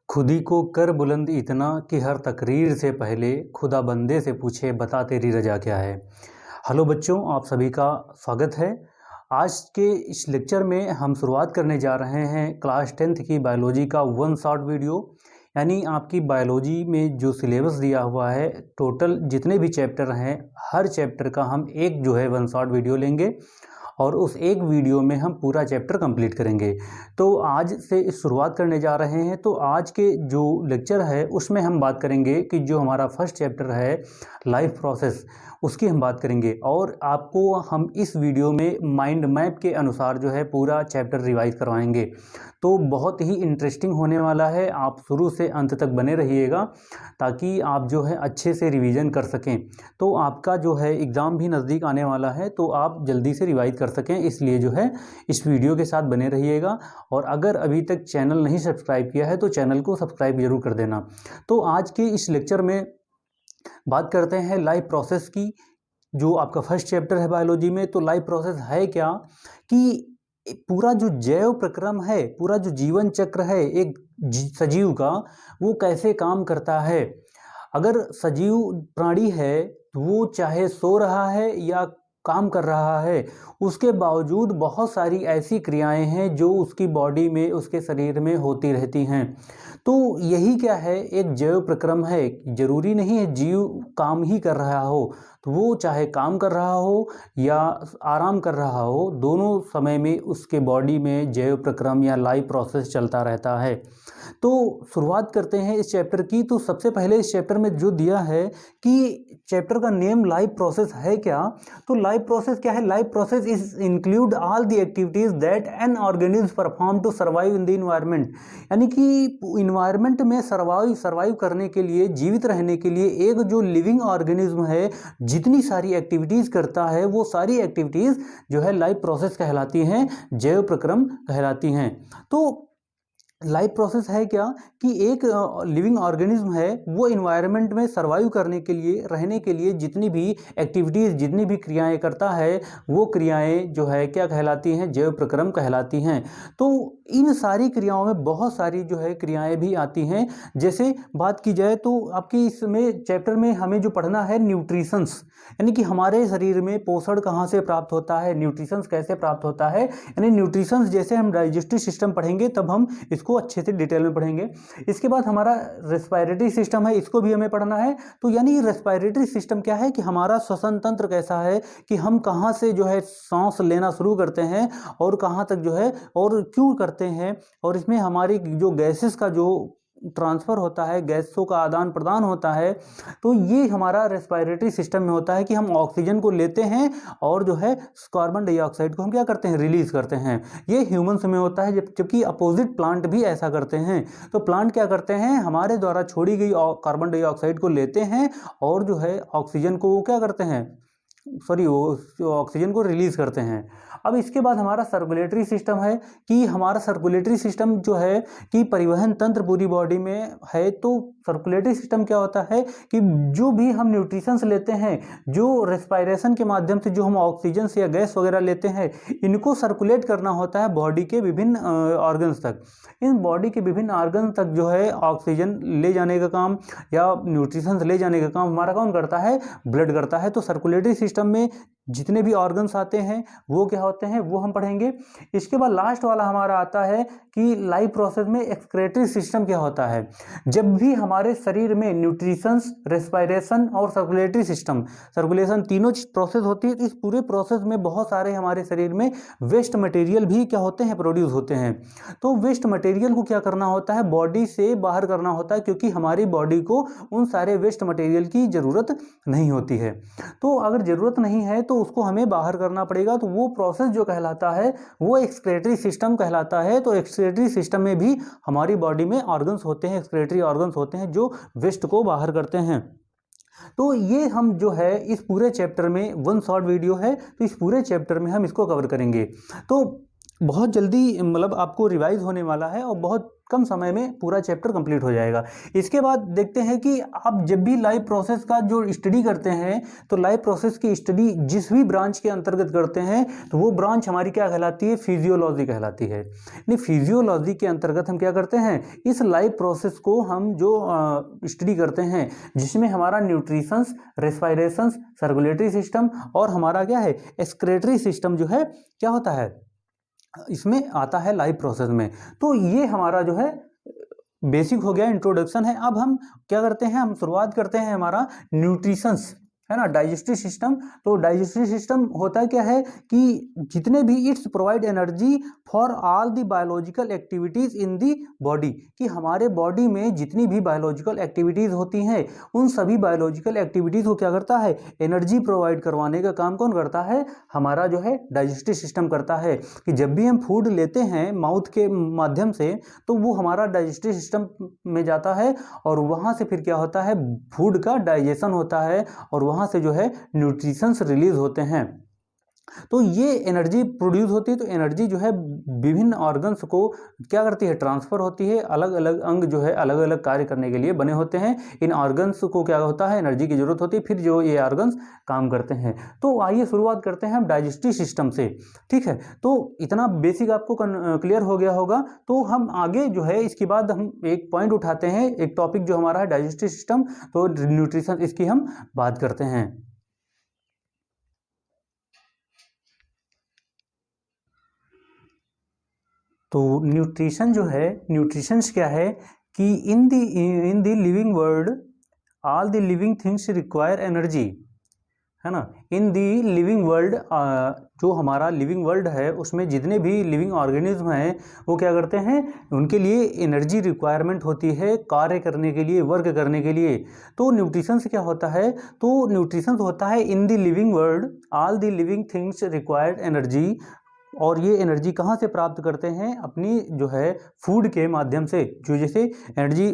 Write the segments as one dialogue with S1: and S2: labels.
S1: खुदी को कर बुलंद इतना कि हर तकरीर से पहले खुदा बंदे से पूछे बता तेरी रजा क्या है। हेलो बच्चों, आप सभी का स्वागत है। आज के इस लेक्चर में हम शुरुआत करने जा रहे हैं क्लास 10th की बायोलॉजी का वन शॉर्ट वीडियो। यानी आपकी बायोलॉजी में जो सिलेबस दिया हुआ है, टोटल जितने भी चैप्टर हैं, हर चैप्टर का हम एक जो है वन शॉर्ट वीडियो लेंगे और उस एक वीडियो में हम पूरा चैप्टर कंप्लीट करेंगे। तो आज से शुरुआत करने जा रहे हैं। तो आज के जो लेक्चर है उसमें हम बात करेंगे कि जो हमारा फर्स्ट चैप्टर है लाइफ प्रोसेस, उसकी हम बात करेंगे और आपको हम इस वीडियो में माइंड मैप के अनुसार जो है पूरा चैप्टर रिवाइज करवाएंगे। तो बहुत ही इंटरेस्टिंग होने वाला है, आप शुरू से अंत तक बने रहिएगा ताकि आप जो है अच्छे से रिवीजन कर सकें। तो आपका जो है एग्ज़ाम भी नज़दीक आने वाला है, तो आप जल्दी से रिवाइज कर सकें, इसलिए जो है इस वीडियो के साथ बने रहिएगा। और अगर अभी तक चैनल नहीं सब्सक्राइब किया है तो चैनल को सब्सक्राइब जरूर कर देना। तो आज के इस लेक्चर में बात करते हैं लाइफ प्रोसेस की, जो आपका फर्स्ट चैप्टर है बायोलॉजी में। तो लाइफ प्रोसेस है क्या कि पूरा जो जैव प्रक्रम है, पूरा जो जीवन चक्र है एक सजीव का, वो कैसे काम करता है। अगर सजीव प्राणी है तो वो चाहे सो रहा है या काम कर रहा है, उसके बावजूद बहुत सारी ऐसी क्रियाएं हैं जो उसकी बॉडी में, उसके शरीर में होती रहती हैं। तो यही क्या है, एक जैव प्रक्रम है। जरूरी नहीं है जीव काम ही कर रहा हो, तो वो चाहे काम कर रहा हो या आराम कर रहा हो, दोनों समय में उसके बॉडी में जैव प्रक्रम या लाइफ प्रोसेस चलता रहता है। तो शुरुआत करते हैं इस चैप्टर की। तो सबसे पहले इस चैप्टर में जो दिया है कि चैप्टर का नेम लाइफ प्रोसेस है क्या। तो लाइफ प्रोसेस क्या है? Life process is include all the activities that an organism perform to survive in the environment. यानी कि इन्वायरमेंट में सर्वाइव करने के लिए, जीवित रहने के लिए एक जो लिविंग ऑर्गेनिज्म है जितनी सारी एक्टिविटीज करता है, वो सारी एक्टिविटीज जो है लाइफ प्रोसेस कहलाती हैं, जैव प्रक्रम कहलाती हैं। तो लाइफ प्रोसेस है क्या कि एक लिविंग ऑर्गेनिज्म है, वो इन्वायरमेंट में सर्वाइव करने के लिए, रहने के लिए जितनी भी एक्टिविटीज़, जितनी भी क्रियाएं करता है, वो क्रियाएं जो है क्या कहलाती हैं? जैव प्रक्रम कहलाती हैं। तो इन सारी क्रियाओं में बहुत सारी जो है क्रियाएं भी आती हैं। जैसे बात की जाए तो आपकी इसमें चैप्टर में हमें जो पढ़ना है न्यूट्रिशंस, यानी कि हमारे शरीर में पोषण कहाँ से प्राप्त होता है, न्यूट्रिशंस कैसे प्राप्त होता है। यानी न्यूट्रिशंस जैसे हम डाइजेस्टिव सिस्टम पढ़ेंगे तब हम इसको अच्छे से डिटेल में पढ़ेंगे। इसके बाद हमारा रेस्पिरेटरी सिस्टम है, इसको भी हमें पढ़ना है। तो यानी रेस्पिरेटरी सिस्टम क्या है कि हमारा श्वसन तंत्र कैसा है, कि हम कहाँ से जो है सांस लेना शुरू करते हैं और कहाँ तक जो है और क्यों करते हैं, और इसमें हमारी जो गैसेस का जो ट्रांसफ़र होता है, गैसों का आदान प्रदान होता है। तो ये हमारा रेस्पिरेटरी सिस्टम में होता है कि हम ऑक्सीजन को लेते हैं और जो है कार्बन डाइऑक्साइड को हम क्या करते हैं? रिलीज करते हैं। ये ह्यूमंस में होता है, जबकि अपोजिट प्लांट भी ऐसा करते हैं। तो प्लांट क्या करते हैं? हमारे द्वारा छोड़ी गई कार्बन डाइऑक्साइड को लेते हैं और जो है ऑक्सीजन को वो क्या करते हैं, वो ऑक्सीजन को रिलीज करते हैं। अब इसके बाद हमारा सर्कुलेटरी सिस्टम है कि हमारा सर्कुलेटरी सिस्टम जो है कि परिवहन तंत्र पूरी बॉडी में है। तो सर्कुलेटरी सिस्टम क्या होता है कि जो भी हम न्यूट्रिशंस लेते हैं, जो रेस्पिरेशन के माध्यम से जो हम ऑक्सीजन से या गैस वगैरह लेते हैं, इनको सर्कुलेट करना होता है बॉडी के विभिन्न ऑर्गन्स तक। इन बॉडी के विभिन्न ऑर्गन तक जो है ऑक्सीजन ले जाने का काम या न्यूट्रिशंस ले जाने का काम हमारा कौन करता है? ब्लड करता है। तो सर्कुलेटरी सिस्टम में जितने भी ऑर्गन्स आते हैं वो क्या होते हैं, वो हम पढ़ेंगे। इसके बाद लास्ट वाला हमारा आता है कि लाइफ प्रोसेस में एक्सक्रीटरी सिस्टम क्या होता है। जब भी हमारे शरीर में न्यूट्रिशंस, रेस्पिरेशन और सर्कुलेटरी सिस्टम, सर्कुलेशन तीनों प्रोसेस होती है, तो इस पूरे प्रोसेस में बहुत सारे हमारे शरीर में वेस्ट मटेरियल भी क्या होते हैं? प्रोड्यूस होते हैं। तो वेस्ट मटेरियल को क्या करना होता है? बॉडी से बाहर करना होता है, क्योंकि हमारी बॉडी को उन सारे वेस्ट मटेरियल की ज़रूरत नहीं होती है। तो अगर ज़रूरत नहीं है तो उसको हमें बाहर करना पड़ेगा। तो वो प्रोसेस जो कहलाता है वो एक्सक्रीटरी सिस्टम कहलाता है। तो एक्सक्रीटरी सिस्टम में भी हमारी बॉडी में ऑर्गन्स होते हैं, एक्सक्रीटरी ऑर्गन्स होते हैं जो वेस्ट को बाहर करते हैं। तो ये हम जो है इस पूरे चैप्टर में वन शॉर्ट वीडियो है, तो इस पूरे चैप्टर में हम इसको कवर करेंगे। तो बहुत जल्दी मतलब आपको रिवाइज होने वाला है और बहुत कम समय में पूरा चैप्टर कंप्लीट हो जाएगा। इसके बाद देखते हैं कि आप जब भी लाइव प्रोसेस का जो स्टडी करते हैं तो लाइव प्रोसेस की स्टडी जिस भी ब्रांच के अंतर्गत करते हैं तो वो ब्रांच हमारी क्या कहलाती है, फिजियोलॉजी कहलाती है। यानी फिजियोलॉजी के अंतर्गत हम क्या करते हैं, इस लाइव प्रोसेस को हम जो स्टडी करते हैं जिसमें हमारा न्यूट्रिशंस, रेस्पिरेशंस, सर्कुलेटरी सिस्टम और हमारा क्या है एक्सक्रेटरी सिस्टम जो है क्या होता है इसमें आता है लाइव प्रोसेस में। तो ये हमारा जो है बेसिक हो गया, इंट्रोडक्शन है। अब हम क्या करते हैं, हम शुरुआत करते हैं हमारा न्यूट्रिशंस, है ना, डाइजेस्टिव सिस्टम। तो डाइजेस्टिव सिस्टम होता क्या है कि जितने भी it's provide energy for all the biological activities in the body, कि हमारे बॉडी में जितनी भी बायोलॉजिकल एक्टिविटीज होती हैं उन सभी बायोलॉजिकल एक्टिविटीज को क्या करता है, एनर्जी प्रोवाइड करवाने का काम कौन करता है, हमारा जो है डाइजेस्टिव सिस्टम करता है। कि जब भी हम फूड लेते हैं माउथ के माध्यम से तो वो हमारा डाइजेस्टिव सिस्टम में जाता है और वहाँ से फिर क्या होता है, फूड का डाइजेशन होता है और वहाँ से जो है न्यूट्रिशंस रिलीज होते हैं। तो ये एनर्जी प्रोड्यूस होती है। तो एनर्जी जो है विभिन्न ऑर्गन्स को क्या करती है, ट्रांसफर होती है। अलग अलग अंग जो है अलग अलग कार्य करने के लिए बने होते हैं। इन ऑर्गन्स को क्या होता है, एनर्जी की जरूरत होती है, फिर जो ये ऑर्गन्स काम करते हैं। तो आइए शुरुआत करते हैं हम डाइजेस्टिव सिस्टम से। ठीक है, तो इतना बेसिक आपको क्लियर हो गया होगा। तो हम आगे जो है इसके बाद हम एक पॉइंट उठाते हैं, एक टॉपिक जो हमारा है डाइजेस्टिव सिस्टम, तो न्यूट्रिशन, इसकी हम बात करते हैं। तो न्यूट्रिशन जो है, न्यूट्रिशंस क्या है कि in the living world all the living things require energy, है ना। इन दी लिविंग वर्ल्ड, जो हमारा लिविंग वर्ल्ड है उसमें जितने भी लिविंग ऑर्गेनिज्म हैं वो क्या करते हैं, उनके लिए एनर्जी रिक्वायरमेंट होती है कार्य करने के लिए, वर्क करने के लिए। तो न्यूट्रिशन क्या होता है, तो न्यूट्रिशन होता है in the living world all the living things required energy. और ये एनर्जी कहाँ से प्राप्त करते हैं, अपनी जो है फूड के माध्यम से, जो जैसे एनर्जी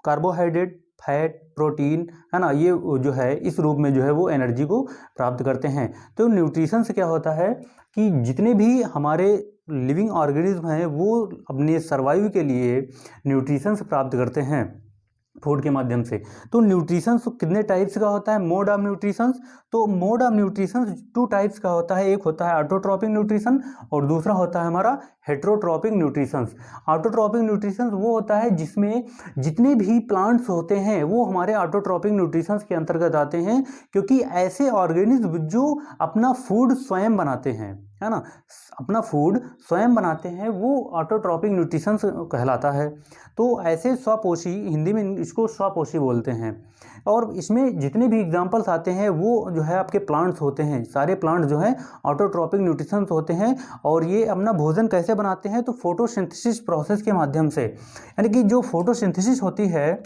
S1: कार्बोहाइड्रेट, फैट, प्रोटीन, है ना, ये जो है इस रूप में जो है वो एनर्जी को प्राप्त करते हैं। तो न्यूट्रिशन से क्या होता है कि जितने भी हमारे लिविंग ऑर्गेनिज्म हैं वो अपने सर्वाइव के लिए न्यूट्रिशन प्राप्त करते हैं फूड के माध्यम से। तो न्यूट्रिशन कितने टाइप्स का होता है, मोड ऑफ न्यूट्रिशन। तो mode of nutrition two types का होता है, एक होता है ऑटोट्रॉपिक न्यूट्रिशन और दूसरा होता है हमारा हेट्रोट्रॉपिक न्यूट्रिशन। ऑटोट्रॉपिक न्यूट्रिशन वो होता है जिसमें जितने भी प्लांट्स होते हैं वो हमारे ऑटोट्रॉपिक न्यूट्रिशन के अंतर्गत आते हैं, क्योंकि ऐसे ऑर्गेनिज्म जो अपना फूड स्वयं बनाते हैं, है ना, अपना फूड स्वयं बनाते हैं, वो ऑटोट्रॉपिक न्यूट्रिशन कहलाता है। तो ऐसे स्वपोषी, हिंदी में इसको स्वपोषी बोलते हैं। और इसमें जितने भी एग्जांपल्स आते हैं वो जो है आपके प्लांट्स होते हैं, सारे प्लांट्स जो है ऑटोट्रॉपिक न्यूट्रिशन होते हैं। और ये अपना भोजन कैसे बनाते हैं, तो फोटोसिंथेसिस प्रोसेस के माध्यम से। यानी कि जो फोटोसिंथेसिस होती है,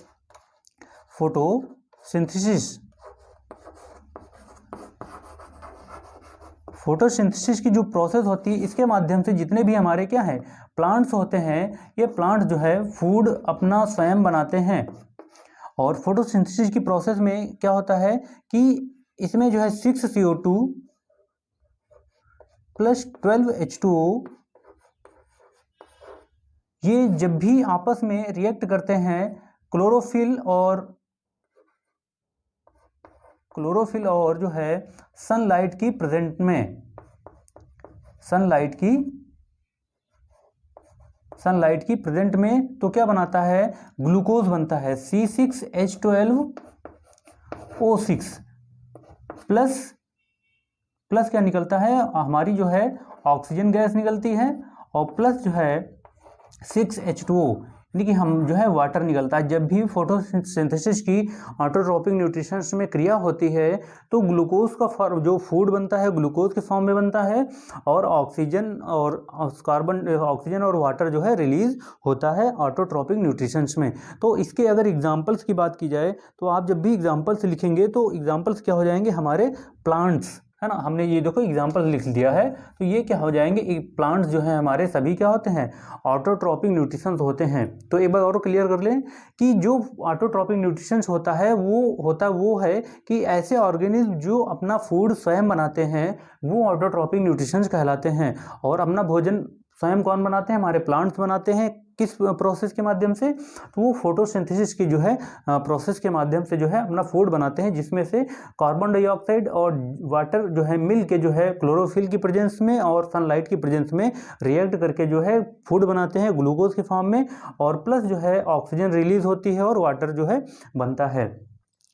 S1: फोटोसिंथेसिस की जो प्रोसेस होती है इसके माध्यम से जितने भी हमारे क्या है प्लांट्स होते हैं, ये प्लांट्स जो है फूड अपना स्वयं बनाते हैं। और फोटोसिंथेसिस की प्रोसेस में क्या होता है कि इसमें जो है 6CO2 प्लस 12H2O, ये जब भी आपस में रिएक्ट करते हैं क्लोरोफिल और जो है सनलाइट की प्रेजेंट में, सनलाइट की प्रेजेंट में, तो क्या बनाता है, ग्लूकोज बनता है C6H12O6 प्लस क्या निकलता है, हमारी जो है ऑक्सीजन गैस निकलती है और प्लस जो है 6H2O, यानी कि हम जो है वाटर निकलता है। जब भी फोटोसिंथेसिस की ऑटोट्रॉपिक न्यूट्रिशन में क्रिया होती है तो ग्लूकोज का जो फूड बनता है ग्लूकोज के फॉर्म में बनता है और ऑक्सीजन और वाटर जो है रिलीज होता है ऑटोट्रॉपिक न्यूट्रिशन में। तो इसके अगर एग्जांपल्स की बात की जाए तो आप जब भी एग्जांपल्स लिखेंगे तो एग्जांपल्स क्या हो जाएंगे, हमारे प्लांट्स, है ना। हमने ये देखो एग्जाम्पल लिख दिया है, तो ये क्या हो जाएंगे, प्लांट्स जो हैं हमारे सभी क्या होते हैं, ऑटोट्रॉपिक न्यूट्रिशंस होते हैं। तो एक बार और क्लियर कर लें कि जो ऑटोट्रॉपिक न्यूट्रिशंस होता है वो है कि ऐसे ऑर्गेनिज्म जो अपना फूड स्वयं बनाते हैं वो ऑटोट्रॉपिक न्यूट्रिशंस कहलाते हैं। और अपना भोजन स्वयं कौन बनाते हैं, हमारे प्लांट्स बनाते हैं। किस प्रोसेस के माध्यम से, तो वो फोटोसिंथेसिस की जो है प्रोसेस के माध्यम से जो है अपना फूड बनाते हैं, जिसमें से कार्बन डाइऑक्साइड और वाटर जो है मिल के जो है क्लोरोफिल की प्रेजेंस में और सनलाइट की प्रेजेंस में रिएक्ट करके जो है फूड बनाते हैं ग्लूकोज के फॉर्म में, और प्लस जो है ऑक्सीजन रिलीज होती है और वाटर जो है बनता है।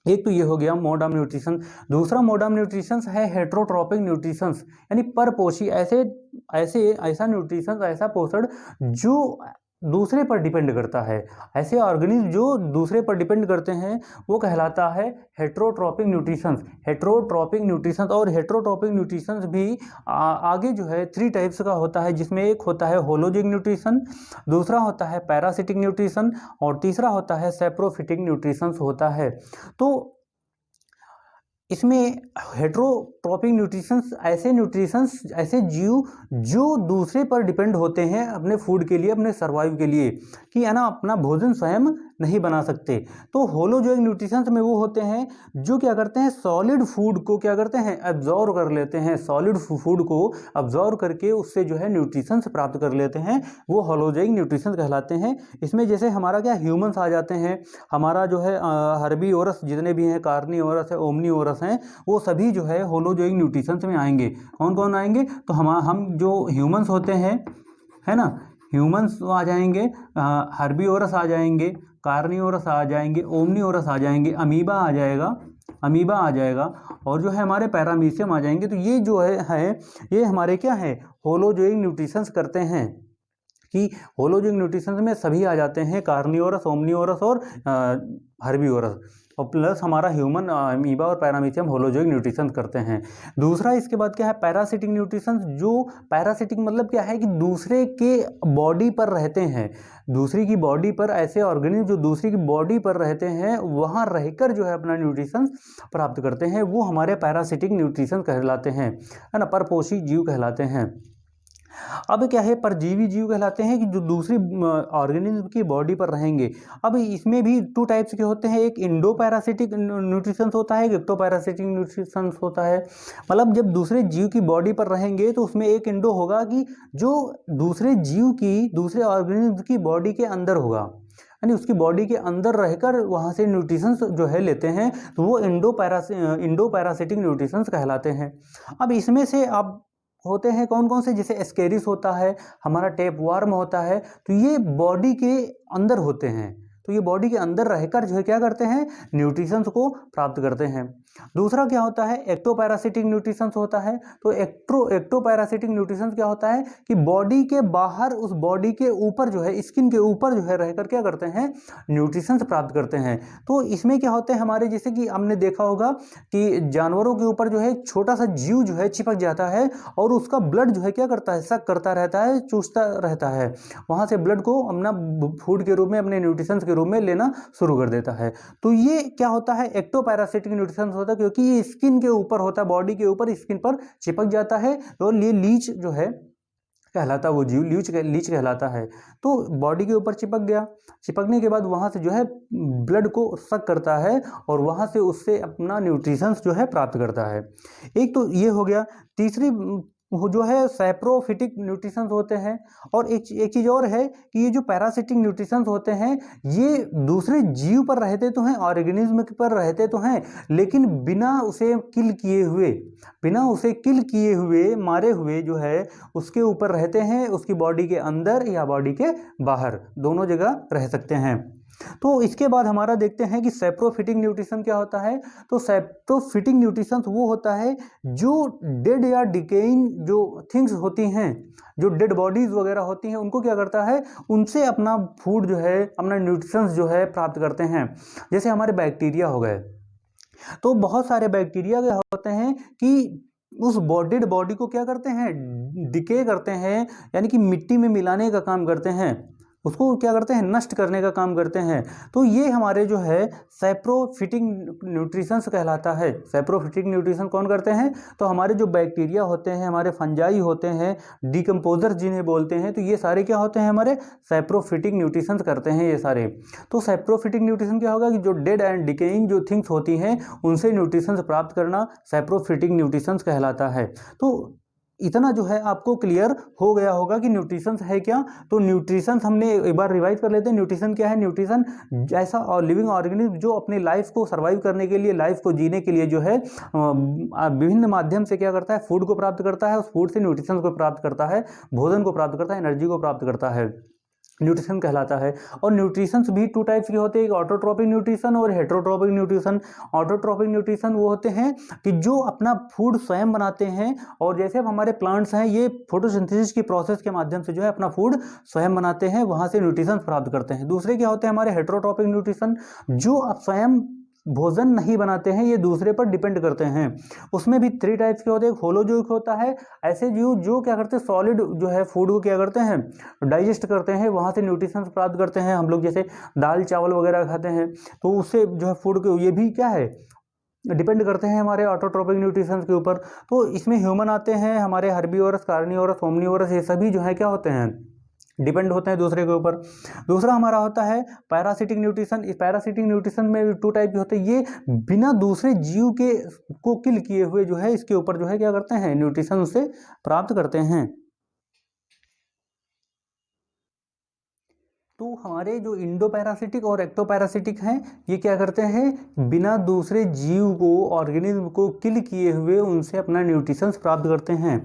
S1: एक तो ये हो गया मोड ऑफ न्यूट्रिशन। दूसरा मोड ऑफ न्यूट्रिशन है हेट्रोट्रॉपिक न्यूट्रिशन, यानी परपोषी, ऐसा न्यूट्रिशन, ऐसा पोषण जो दूसरे पर डिपेंड करता है। ऐसे ऑर्गेनिज्म जो दूसरे पर डिपेंड करते हैं वो कहलाता है हेट्रोट्रॉपिक न्यूट्रिशन। हेट्रोट्रॉपिक न्यूट्रिशन, और हेट्रोट्रॉपिक न्यूट्रिशन भी आगे जो है 3 टाइप्स का होता है, जिसमें एक होता है होलोजिक न्यूट्रिशन, दूसरा होता है पैरासिटिक न्यूट्रिशन, और तीसरा होता है सैप्रोफिटिक न्यूट्रिशन होता है। तो इसमें हेट्रोट्रॉपिक न्यूट्रिशंस ऐसे जीव जो दूसरे पर डिपेंड होते हैं अपने फूड के लिए, अपने सर्वाइव के लिए, कि है ना अपना भोजन स्वयं नहीं बना सकते। तो होलोजोइक न्यूट्रिशंस में वो होते हैं जो क्या करते हैं, सॉलिड फूड को क्या करते हैं, एब्जॉर्व कर लेते हैं। सॉलिड फूड को एब्जॉर्व करके उससे जो है न्यूट्रिशंस प्राप्त कर लेते हैं, वो होलोजोइक न्यूट्रिशंस कहलाते हैं। इसमें जैसे हमारा क्या ह्यूमंस आ जाते हैं, हमारा जो है हर्बीवोरस जितने भी हैं, कार्निवोरस है, ओमनीवोरस हैं, वो सभी जो है होलोजोइक न्यूट्रिशंस में आएंगे। कौन कौन आएंगे, तो हम जो ह्यूमंस होते हैं, है ना, ह्यूमंस आ जाएंगे, हर्बीवोरस आ जाएंगे, कार्निवोरस आ जाएंगे, ओमनीवोरस आ जाएंगे, अमीबा आ जाएगा, और जो है हमारे पैरामीशियम आ जाएंगे। तो ये जो है ये हमारे क्या है, होलोजोइक न्यूट्रिशंस करते हैं, कि होलोजोइक न्यूट्रिशंस में सभी आ जाते हैं, कार्निवोरस, ओमनीवोरस और हर्बीवोरस, और प्लस हमारा ह्यूमन, अमीबा और पैरामीशियम होलोजोइक न्यूट्रिशन करते हैं। दूसरा इसके बाद क्या है, पैरासिटिक न्यूट्रिशन। जो पैरासिटिक मतलब क्या है कि दूसरे के बॉडी पर रहते हैं, दूसरी की बॉडी पर, ऐसे ऑर्गेनिज्म जो दूसरी की बॉडी पर रहते हैं वहाँ रहकर जो है अपना न्यूट्रिशन प्राप्त करते हैं, वो हमारे पैरासिटिक न्यूट्रिशन कहलाते हैं, है ना, परपोषी जीव कहलाते हैं। अब क्या है, परजीवी जीव कहलाते हैं कि जो दूसरी ऑर्गेनिज्म की बॉडी पर रहेंगे। अब इसमें भी 2 टाइप्स के होते हैं, एक इंडो पैरासिटिक न्यूट्रिशंस होता है, एक एक्टो पैरासिटिक न्यूट्रिशंस होता है। मतलब जब दूसरे जीव की बॉडी पर रहेंगे तो उसमें एक इंडो होगा कि जो दूसरे जीव की, दूसरे ऑर्गेनिज्म की बॉडी के अंदर होगा, यानी उसकी बॉडी के अंदर रहकर वहाँ से न्यूट्रिशंस जो है लेते हैं, तो वो इंडो पैरासिटिक न्यूट्रिशंस कहलाते हैं। अब इसमें से आप होते हैं कौन कौन से, जैसे एस्केरिस होता है, हमारा टेपवार्म होता है, तो ये बॉडी के अंदर होते हैं, तो ये बॉडी के अंदर रहकर जो है क्या करते हैं, न्यूट्रिशंस को प्राप्त करते हैं। दूसरा क्या होता है, एक्टोपैरासिटिक न्यूट्रिशंस होता है। तो एक्टोपैरासिटिक न्यूट्रिशंस क्या होता है कि बॉडी के बाहर, उस बॉडी के ऊपर जो है, स्किन के ऊपर जो है रहकर क्या करते हैं, न्यूट्रिशंस प्राप्त करते हैं। तो इसमें क्या होते हैं हमारे, जैसे कि हमने देखा होगा कि जानवरों के ऊपर जो है छोटा सा जीव जो है चिपक जाता है और उसका ब्लड जो है क्या करता है, सक करता रहता है, चूसता रहता है, वहाँ से ब्लड को अपना फूड के रूप में, अपने न्यूट्रिशंस के रूप में लेना शुरू कर देता है। तो ये क्या होता है, एक्टोपैरासिटिक न्यूट्रिशंस होता है, क्योंकि ये स्किन के ऊपर होता है, बॉडी के ऊपर स्किन पर चिपक जाता है, और ये लीच जो है कहलाता है, वो जीव लीच कहलाता है। तो बॉडी के ऊपर चिपक गया, चिपकने के बाद वहाँ से जो है ब्लड को सक करता है और वहाँ से उससे अपना न्यूट्रिशंस जो है प्राप्त करता है। एक तो ये हो गया। तीसरी वो जो है सैप्रोफिटिक न्यूट्रिशंस होते हैं। और एक चीज़ और है कि ये जो पैरासिटिक न्यूट्रिशंस होते हैं ये दूसरे जीव पर रहते तो हैं, ऑर्गेनिज्म पर रहते तो हैं, लेकिन बिना उसे किल किए हुए मारे हुए जो है उसके ऊपर रहते हैं, उसकी बॉडी के अंदर या बॉडी के बाहर, दोनों जगह रह सकते हैं। तो इसके बाद हमारा देखते हैं कि सैप्रोफिटिक न्यूट्रिशन क्या होता है। तो सैप्रोफिटिक न्यूट्रिशन वो होता है जो डेड या डिकेइंग जो थिंग्स होती हैं, जो डेड बॉडीज वगैरह होती हैं, उनको क्या करता है, उनसे अपना फूड जो है, अपना न्यूट्रिशंस जो है प्राप्त करते हैं। जैसे हमारे बैक्टीरिया हो गए, तो बहुत सारे बैक्टीरिया क्या होते हैं कि उस डेड बॉडी को क्या करते हैं, डिके करते हैं, यानी कि मिट्टी में मिलाने का काम करते हैं। उसको क्या करते हैं, नष्ट करने का काम करते हैं। तो ये हमारे जो है सैप्रोफिटिक न्यूट्रिशंस कहलाता है। सैप्रोफिटिक न्यूट्रिशन कौन करते हैं, तो हमारे जो बैक्टीरिया होते हैं, हमारे फंजाई होते हैं, डिकम्पोजर जिन्हें बोलते हैं, तो ये सारे क्या होते हैं, हमारे सैप्रोफिटिक न्यूट्रिशंस करते हैं ये सारे। तो सैप्रोफिटिक न्यूट्रिशन क्या होगा कि जो डेड एंड डिकेइंग जो थिंग्स होती हैं उनसे न्यूट्रिशंस प्राप्त करना सैप्रोफिटिक न्यूट्रिशंस कहलाता है। तो इतना जो है आपको क्लियर हो गया होगा कि न्यूट्रिशन है क्या। तो न्यूट्रिशन हमने एक बार रिवाइज कर लेते हैं। न्यूट्रिशन क्या है, न्यूट्रिशन ऐसा और लिविंग ऑर्गेनिज्म जो अपने लाइफ को सर्वाइव करने के लिए, लाइफ को जीने के लिए जो है विभिन्न माध्यम से क्या करता है, फूड को प्राप्त करता है, उस फूड से न्यूट्रिशन को प्राप्त करता है, भोजन को प्राप्त करता है, एनर्जी को प्राप्त करता है, न्यूट्रिशन कहलाता है। और न्यूट्रिशंस भी टू टाइप्स के होते हैं, एक ऑटोट्रोपिक न्यूट्रिशन और हेटरोट्रोपिक न्यूट्रिशन। ऑटोट्रोपिक न्यूट्रिशन वो होते हैं कि जो अपना फूड स्वयं बनाते हैं, और जैसे अब हमारे प्लांट्स हैं ये फोटोसिंथेसिस की प्रोसेस के माध्यम से जो है अपना फूड स्वयं बनाते हैं, वहाँ से न्यूट्रिशन प्राप्त करते हैं। दूसरे क्या होते हैं हमारे हेटरोट्रोपिक न्यूट्रिशन, जो आप स्वयं भोजन नहीं बनाते हैं, ये दूसरे पर डिपेंड करते हैं। उसमें भी 3 टाइप्स के होते हैं। एक होलोजोइक होता है, ऐसे जीव जो क्या करते हैं, सॉलिड जो है फूड को क्या करते हैं, डाइजेस्ट करते हैं, वहाँ से न्यूट्रिशन प्राप्त करते हैं। हम लोग जैसे दाल चावल वगैरह खाते हैं तो उससे जो है फूड को, ये भी क्या है, डिपेंड करते हैं हमारे ऑटोट्रोपिक न्यूट्रिशन के ऊपर। तो इसमें ह्यूमन आते हैं, हमारे हर्बीवोरस, कार्निवोरस, ओमनीवोरस, ये सभी जो है क्या होते हैं, डिपेंड होते हैं दूसरे के ऊपर। दूसरा हमारा होता है पैरासिटिक न्यूट्रिशन। इस पैरासिटिक न्यूट्रिशन में 2 टाइप के होते हैं। ये बिना दूसरे जीव के को किल किए हुए जो है इसके ऊपर जो है क्या करते हैं, न्यूट्रिशन उससे प्राप्त करते हैं। तो हमारे जो इंडो पैरासिटिक और एक्टो पैरासिटिक हैं, ये क्या करते हैं, बिना दूसरे जीव को, ऑर्गेनिज्म को किल किए हुए उनसे अपना न्यूट्रिशंस प्राप्त करते हैं।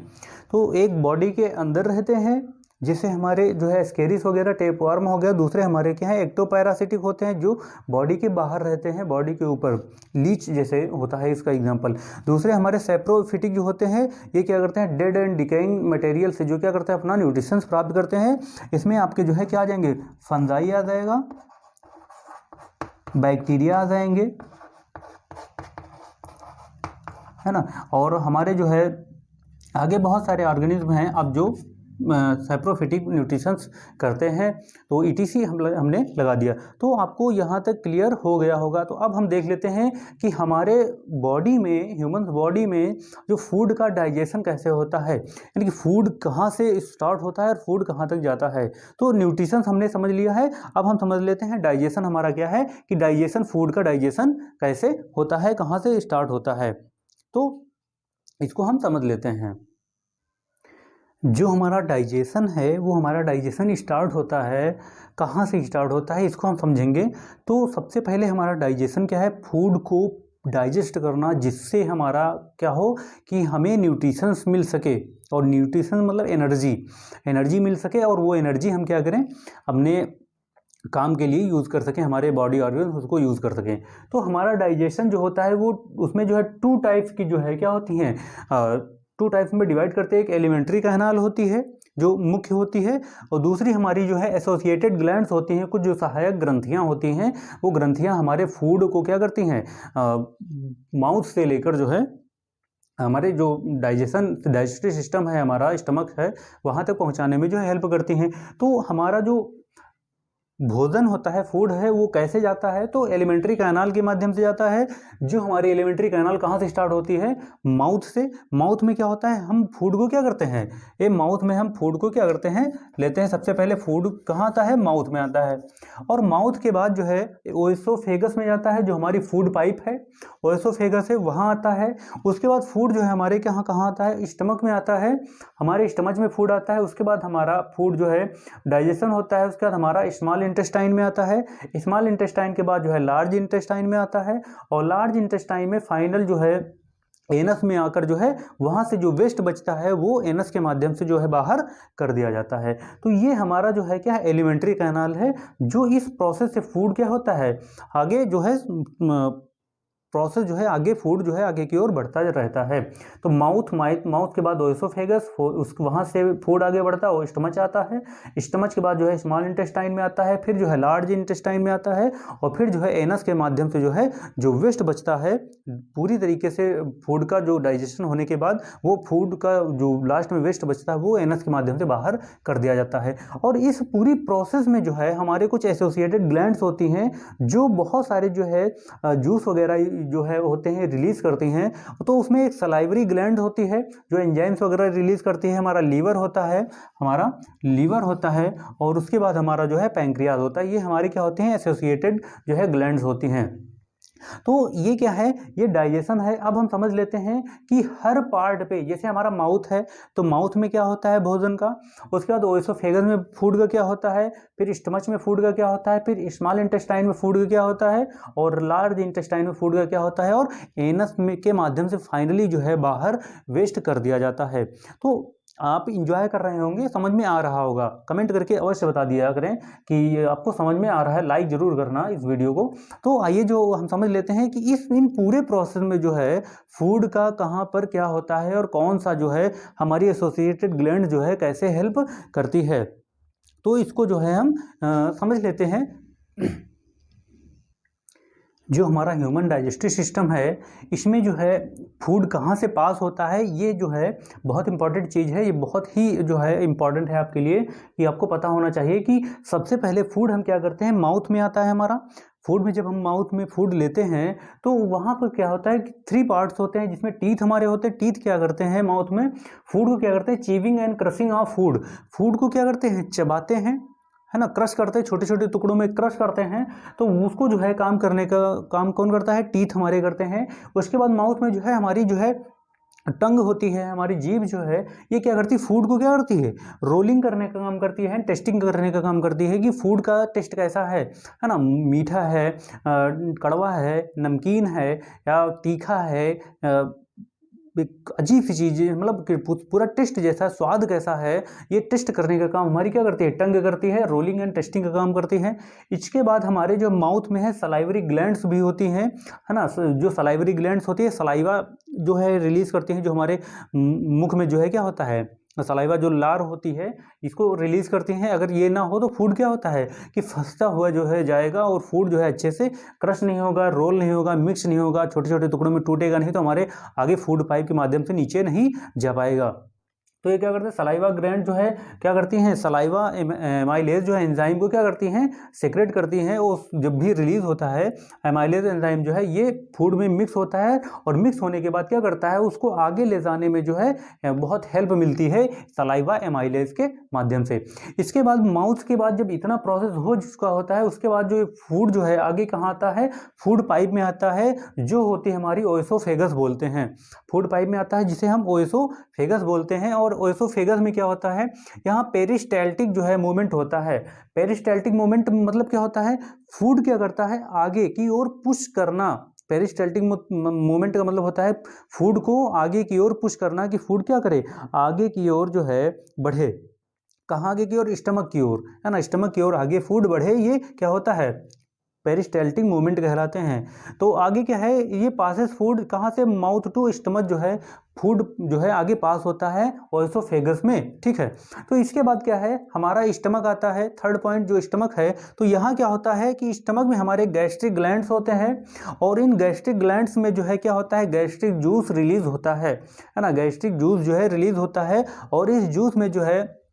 S1: तो एक बॉडी के अंदर रहते हैं, जैसे हमारे जो है स्केरिस वगैरह, टेपवर्म हो गया। दूसरे हमारे क्या है, एक्टो पैरासिटिक होते हैं, जो बॉडी के बाहर रहते हैं, बॉडी के ऊपर, लीच जैसे होता है इसका एग्जांपल। दूसरे हमारे सैप्रोफिटिक जो होते हैं, ये क्या करते हैं, डेड एंड डिकेइंग मटेरियल से जो क्या करते हैं, अपना न्यूट्रिशन प्राप्त करते हैं। इसमें आपके जो है क्या आ जाएंगे, फंजाई आ जाएगा, बैक्टीरिया आ जाएंगे, है ना, और हमारे जो है आगे बहुत सारे ऑर्गेनिज्म हैं अब जो सैप्रोफिटिक न्यूट्रिशंस करते हैं। तो ईटीसी हमने लगा दिया। तो आपको यहाँ तक क्लियर हो गया होगा। तो अब हम देख लेते हैं कि हमारे बॉडी में, ह्यूमन बॉडी में जो फूड का डाइजेशन कैसे होता है, यानी कि फूड कहाँ से स्टार्ट होता है और फूड कहाँ तक जाता है। तो न्यूट्रिशन हमने समझ लिया है, अब हम समझ लेते हैं डाइजेशन हमारा क्या है, कि डाइजेशन, फूड का डाइजेशन कैसे होता है, कहाँ से स्टार्ट होता है। तो इसको हम समझ लेते हैं। जो हमारा डाइजेशन है, वो हमारा डाइजेशन स्टार्ट होता है, कहाँ से स्टार्ट होता है इसको हम समझेंगे। तो सबसे पहले हमारा डाइजेशन क्या है, फूड को डाइजेस्ट करना, जिससे हमारा क्या हो कि हमें न्यूट्रिशंस मिल सके। और न्यूट्रिशन मतलब एनर्जी मिल सके, और वो एनर्जी हम क्या करें, अपने काम के लिए यूज़ कर सकें, हमारे बॉडी ऑर्गन उसको यूज़ कर सकें। तो हमारा डाइजेशन जो होता है वो, उसमें जो है 2 टाइप्स की जो है क्या होती हैं, 2 टाइप्स में डिवाइड करते हैं। एक एलिमेंट्री कैनाल होती है जो मुख्य होती है, और दूसरी हमारी जो है एसोसिएटेड ग्लैंड्स होती हैं, कुछ जो सहायक ग्रंथियां होती हैं। वो ग्रंथियां हमारे फूड को क्या करती हैं, माउथ से लेकर जो है हमारे जो डाइजेस्टिव सिस्टम है, हमारा स्टमक है, वहाँ तक पहुँचाने में जो है हेल्प करती हैं। तो हमारा जो भोजन होता है, फूड है, वो कैसे जाता है, तो एलिमेंट्री कैनाल के माध्यम से जाता है। जो हमारी एलिमेंट्री कैनाल कहाँ से स्टार्ट होती है, माउथ से। माउथ में क्या होता है, हम फूड को क्या करते हैं, ये माउथ में हम फूड को क्या करते हैं, लेते हैं। सबसे पहले फूड कहाँ आता है, माउथ में आता है। और माउथ के बाद जो है ओएसोफेगस में जाता है, जो हमारी फूड पाइप है, ओएसोफेगस है, वहाँ आता है। उसके बाद फूड जो है हमारे कहाँ कहाँ आता है, स्टमक में आता है, हमारे स्टमक में फूड आता है। उसके बाद हमारा फूड जो है डाइजेशन होता है, उसके बाद हमारा स्मॉल इंटेस्टाइन में आता है। स्मॉल इंटेस्टाइन के बाद जो है लार्ज इंटेस्टाइन में आता है, और लार्ज इंटेस्टाइन में फाइनल जो है एनस में आकर जो है वहाँ से जो वेस्ट बचता है वो एनस के माध्यम से जो है बाहर कर दिया जाता है। तो ये हमारा जो है क्या, एलिमेंट्री कैनाल है, जो इस प्रोसेस से फूड क्या होता है, आगे जो है प्रोसेस जो है आगे फूड जो है आगे की ओर बढ़ता रहता है। तो माउथ के बाद ओएसोफेगस, वहाँ से फूड आगे बढ़ता है, वो स्टमच आता है, स्टमच के बाद जो है स्मॉल इंटेस्टाइन में आता है, फिर जो है लार्ज इंटेस्टाइन में आता है, और फिर जो है एनस के माध्यम से जो है जो वेस्ट बचता है पूरी तरीके से फूड का जो डाइजेशन होने के बाद वो फूड का जो लास्ट में वेस्ट बचता है वो एनस के माध्यम से बाहर कर दिया जाता है। और इस पूरी प्रोसेस में जो है हमारे कुछ एसोसिएटेड ग्लैंड्स होती हैं जो बहुत सारे जो है जूस वगैरह जो है होते हैं रिलीज करती हैं। तो उसमें एक सलाइवरी ग्लैंड होती है जो एंजाइम्स वगैरह रिलीज करती है, हमारा लीवर होता है, और उसके बाद हमारा जो है पैंक्रियाज होता है। ये हमारे क्या होते हैं, एसोसिएटेड जो है ग्लैंड्स होती हैं। तो ये क्या है, ये डाइजेशन है। अब हम समझ लेते हैं कि हर पार्ट पे, जैसे हमारा माउथ है तो माउथ में क्या होता है भोजन का, उसके बाद ओएसोफेगस में फूड का क्या होता है, फिर स्टमच में फूड का क्या होता है, फिर स्मॉल इंटेस्टाइन में फूड का क्या होता है, और लार्ज इंटेस्टाइन में फूड का क्या होता है, और एनस में के माध्यम से फाइनली जो है बाहर वेस्ट कर दिया जाता है। तो आप इंजॉय कर रहे होंगे, समझ में आ रहा होगा, कमेंट करके अवश्य बता दिया करें कि आपको समझ में आ रहा है, लाइक जरूर करना इस वीडियो को। तो आइए जो हम समझ लेते हैं कि इन पूरे प्रोसेस में जो है फूड का कहाँ पर क्या होता है और कौन सा जो है हमारी एसोसिएटेड ग्लैंड जो है कैसे हेल्प करती है। तो इसको जो है हम समझ लेते हैं। जो हमारा ह्यूमन डाइजेस्टिव सिस्टम है इसमें जो है फूड कहाँ से पास होता है, ये जो है बहुत इंपॉर्टेंट चीज़ है। ये बहुत ही जो है इम्पॉर्टेंट है आपके लिए कि आपको पता होना चाहिए कि सबसे पहले फूड हम क्या करते हैं, माउथ में आता है हमारा। फूड में जब हम माउथ में फूड लेते हैं तो वहाँ पर क्या होता है कि 3 पार्ट्स होते हैं जिसमें टीथ हमारे होते हैं। टीथ क्या करते हैं माउथ में, फूड को क्या करते हैं, chewing and crushing of food को क्या करते हैं, चबाते हैं, है ना, क्रश करते हैं, छोटे छोटे टुकड़ों में क्रश करते हैं। तो उसको जो है काम करने का काम कौन करता है, टीथ हमारे करते हैं। उसके बाद माउथ में जो है हमारी जो है टंग होती है, हमारी जीभ जो है ये क्या करती है, फूड को क्या करती है, रोलिंग करने का काम करती है, टेस्टिंग करने का काम करती है कि फूड का टेस्ट कैसा है ना, मीठा है, कड़वा है, नमकीन है या तीखा है, एक अजीब सी चीज़ है, मतलब कि पूरा टेस्ट जैसा स्वाद कैसा है, ये टेस्ट करने का काम हमारी क्या करती है, टंग करती है, रोलिंग एंड टेस्टिंग का काम करती है। इसके बाद हमारे जो माउथ में है सलाइवरी ग्लैंड्स भी होती हैं, है ना। जो सलाइवरी ग्लैंड्स होती है सलाइवा जो है रिलीज करती हैं, जो हमारे मुख में जो है क्या होता है, सलाइवा जो लार होती है इसको रिलीज करती हैं। अगर ये ना हो तो फूड क्या होता है कि फंसता हुआ जो है जाएगा और फूड जो है अच्छे से क्रश नहीं होगा, रोल नहीं होगा, मिक्स नहीं होगा, छोटे छोटे टुकड़ों में टूटेगा नहीं, तो हमारे आगे फूड पाइप के माध्यम से नीचे नहीं जा पाएगा। तो ये क्या करते हैं, सलाइवा ग्लैंड जो है क्या करती हैं, सलाइवा एमाइलेज जो है एंजाइम को क्या करती हैं, सेक्रेट करती हैं। वो जब भी रिलीज होता है एमाइलेज एंजाइम जो है ये फूड में मिक्स होता है, और मिक्स होने के बाद क्या करता है, उसको आगे ले जाने में जो है बहुत हेल्प मिलती है सलाइवा एमाइलेज के माध्यम से। इसके बाद माउथ के बाद जब इतना प्रोसेस हो चुका होता है उसके बाद जो फूड जो है आगे कहाँ आता है, फूड पाइप में आता है, जो होती है हमारी ओएसोफेगस बोलते हैं। फूड पाइप में आता है जिसे हम ओएसोफेगस बोलते हैं। और ओएसोफेगस में क्या होता है, यहाँ पेरिस्टाल्टिक जो है मूवमेंट होता है। पेरिस्टाल्टिक मूवमेंट मतलब क्या होता है, फूड क्या करता है, आगे की ओर पुश करना। पेरिस्टाल्टिक मूवमेंट का मतलब होता है फूड को आगे की ओर पुश करना, कि फूड क्या करे, आगे की ओर जो है बढ़े। कहाँ आगे की ओर, स्टमक की ओर, है ना, स्टमक की ओर आगे फूड बढ़े, ये क्या होता है, पेरिस्टाल्टिक मूवमेंट कहलाते हैं। तो आगे क्या है, ये पासेस फूड कहाँ से, माउथ टू स्टमक जो है फूड जो है आगे पास होता है ओएसोफेगस में, ठीक है। तो इसके बाद क्या है, हमारा स्टमक आता है, थर्ड पॉइंट जो स्टमक है। तो यहाँ क्या होता है कि स्टमक में हमारे गैस्ट्रिक ग्लैंड्स होते हैं, और इन गैस्ट्रिक ग्लैंड्स में जो है क्या होता है, गैस्ट्रिक जूस रिलीज होता है ना, गैस्ट्रिक जूस जो है रिलीज होता है। और इस जूस में जो है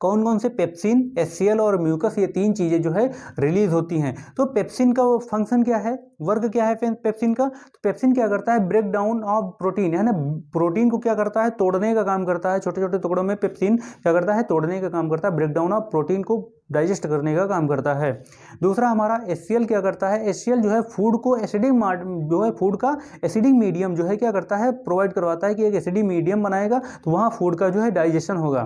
S1: कौन कौन से, पेप्सिन, एचसीएल और म्यूकस, ये 3 चीज़ें जो है रिलीज होती हैं। तो पेप्सिन का फंक्शन क्या है, वर्ग क्या है पेप्सिन का, तो पेप्सिन क्या करता है, ब्रेक डाउन ऑफ प्रोटीन, है ना, प्रोटीन को क्या करता है, तोड़ने का काम करता है। छोटे छोटे टुकड़ों में पेप्सिन क्या करता है, तोड़ने का काम करता है, ब्रेक डाउन ऑफ प्रोटीन को डाइजेस्ट करने का काम करता है। दूसरा हमारा एचसीएल क्या करता है, एचसीएल जो है फूड को एसिडिक जो है फूड का एसिडिक मीडियम जो है क्या करता है, प्रोवाइड करवाता है कि एक एसिडिक मीडियम बनाएगा तो वहाँ फूड का जो है डाइजेशन होगा।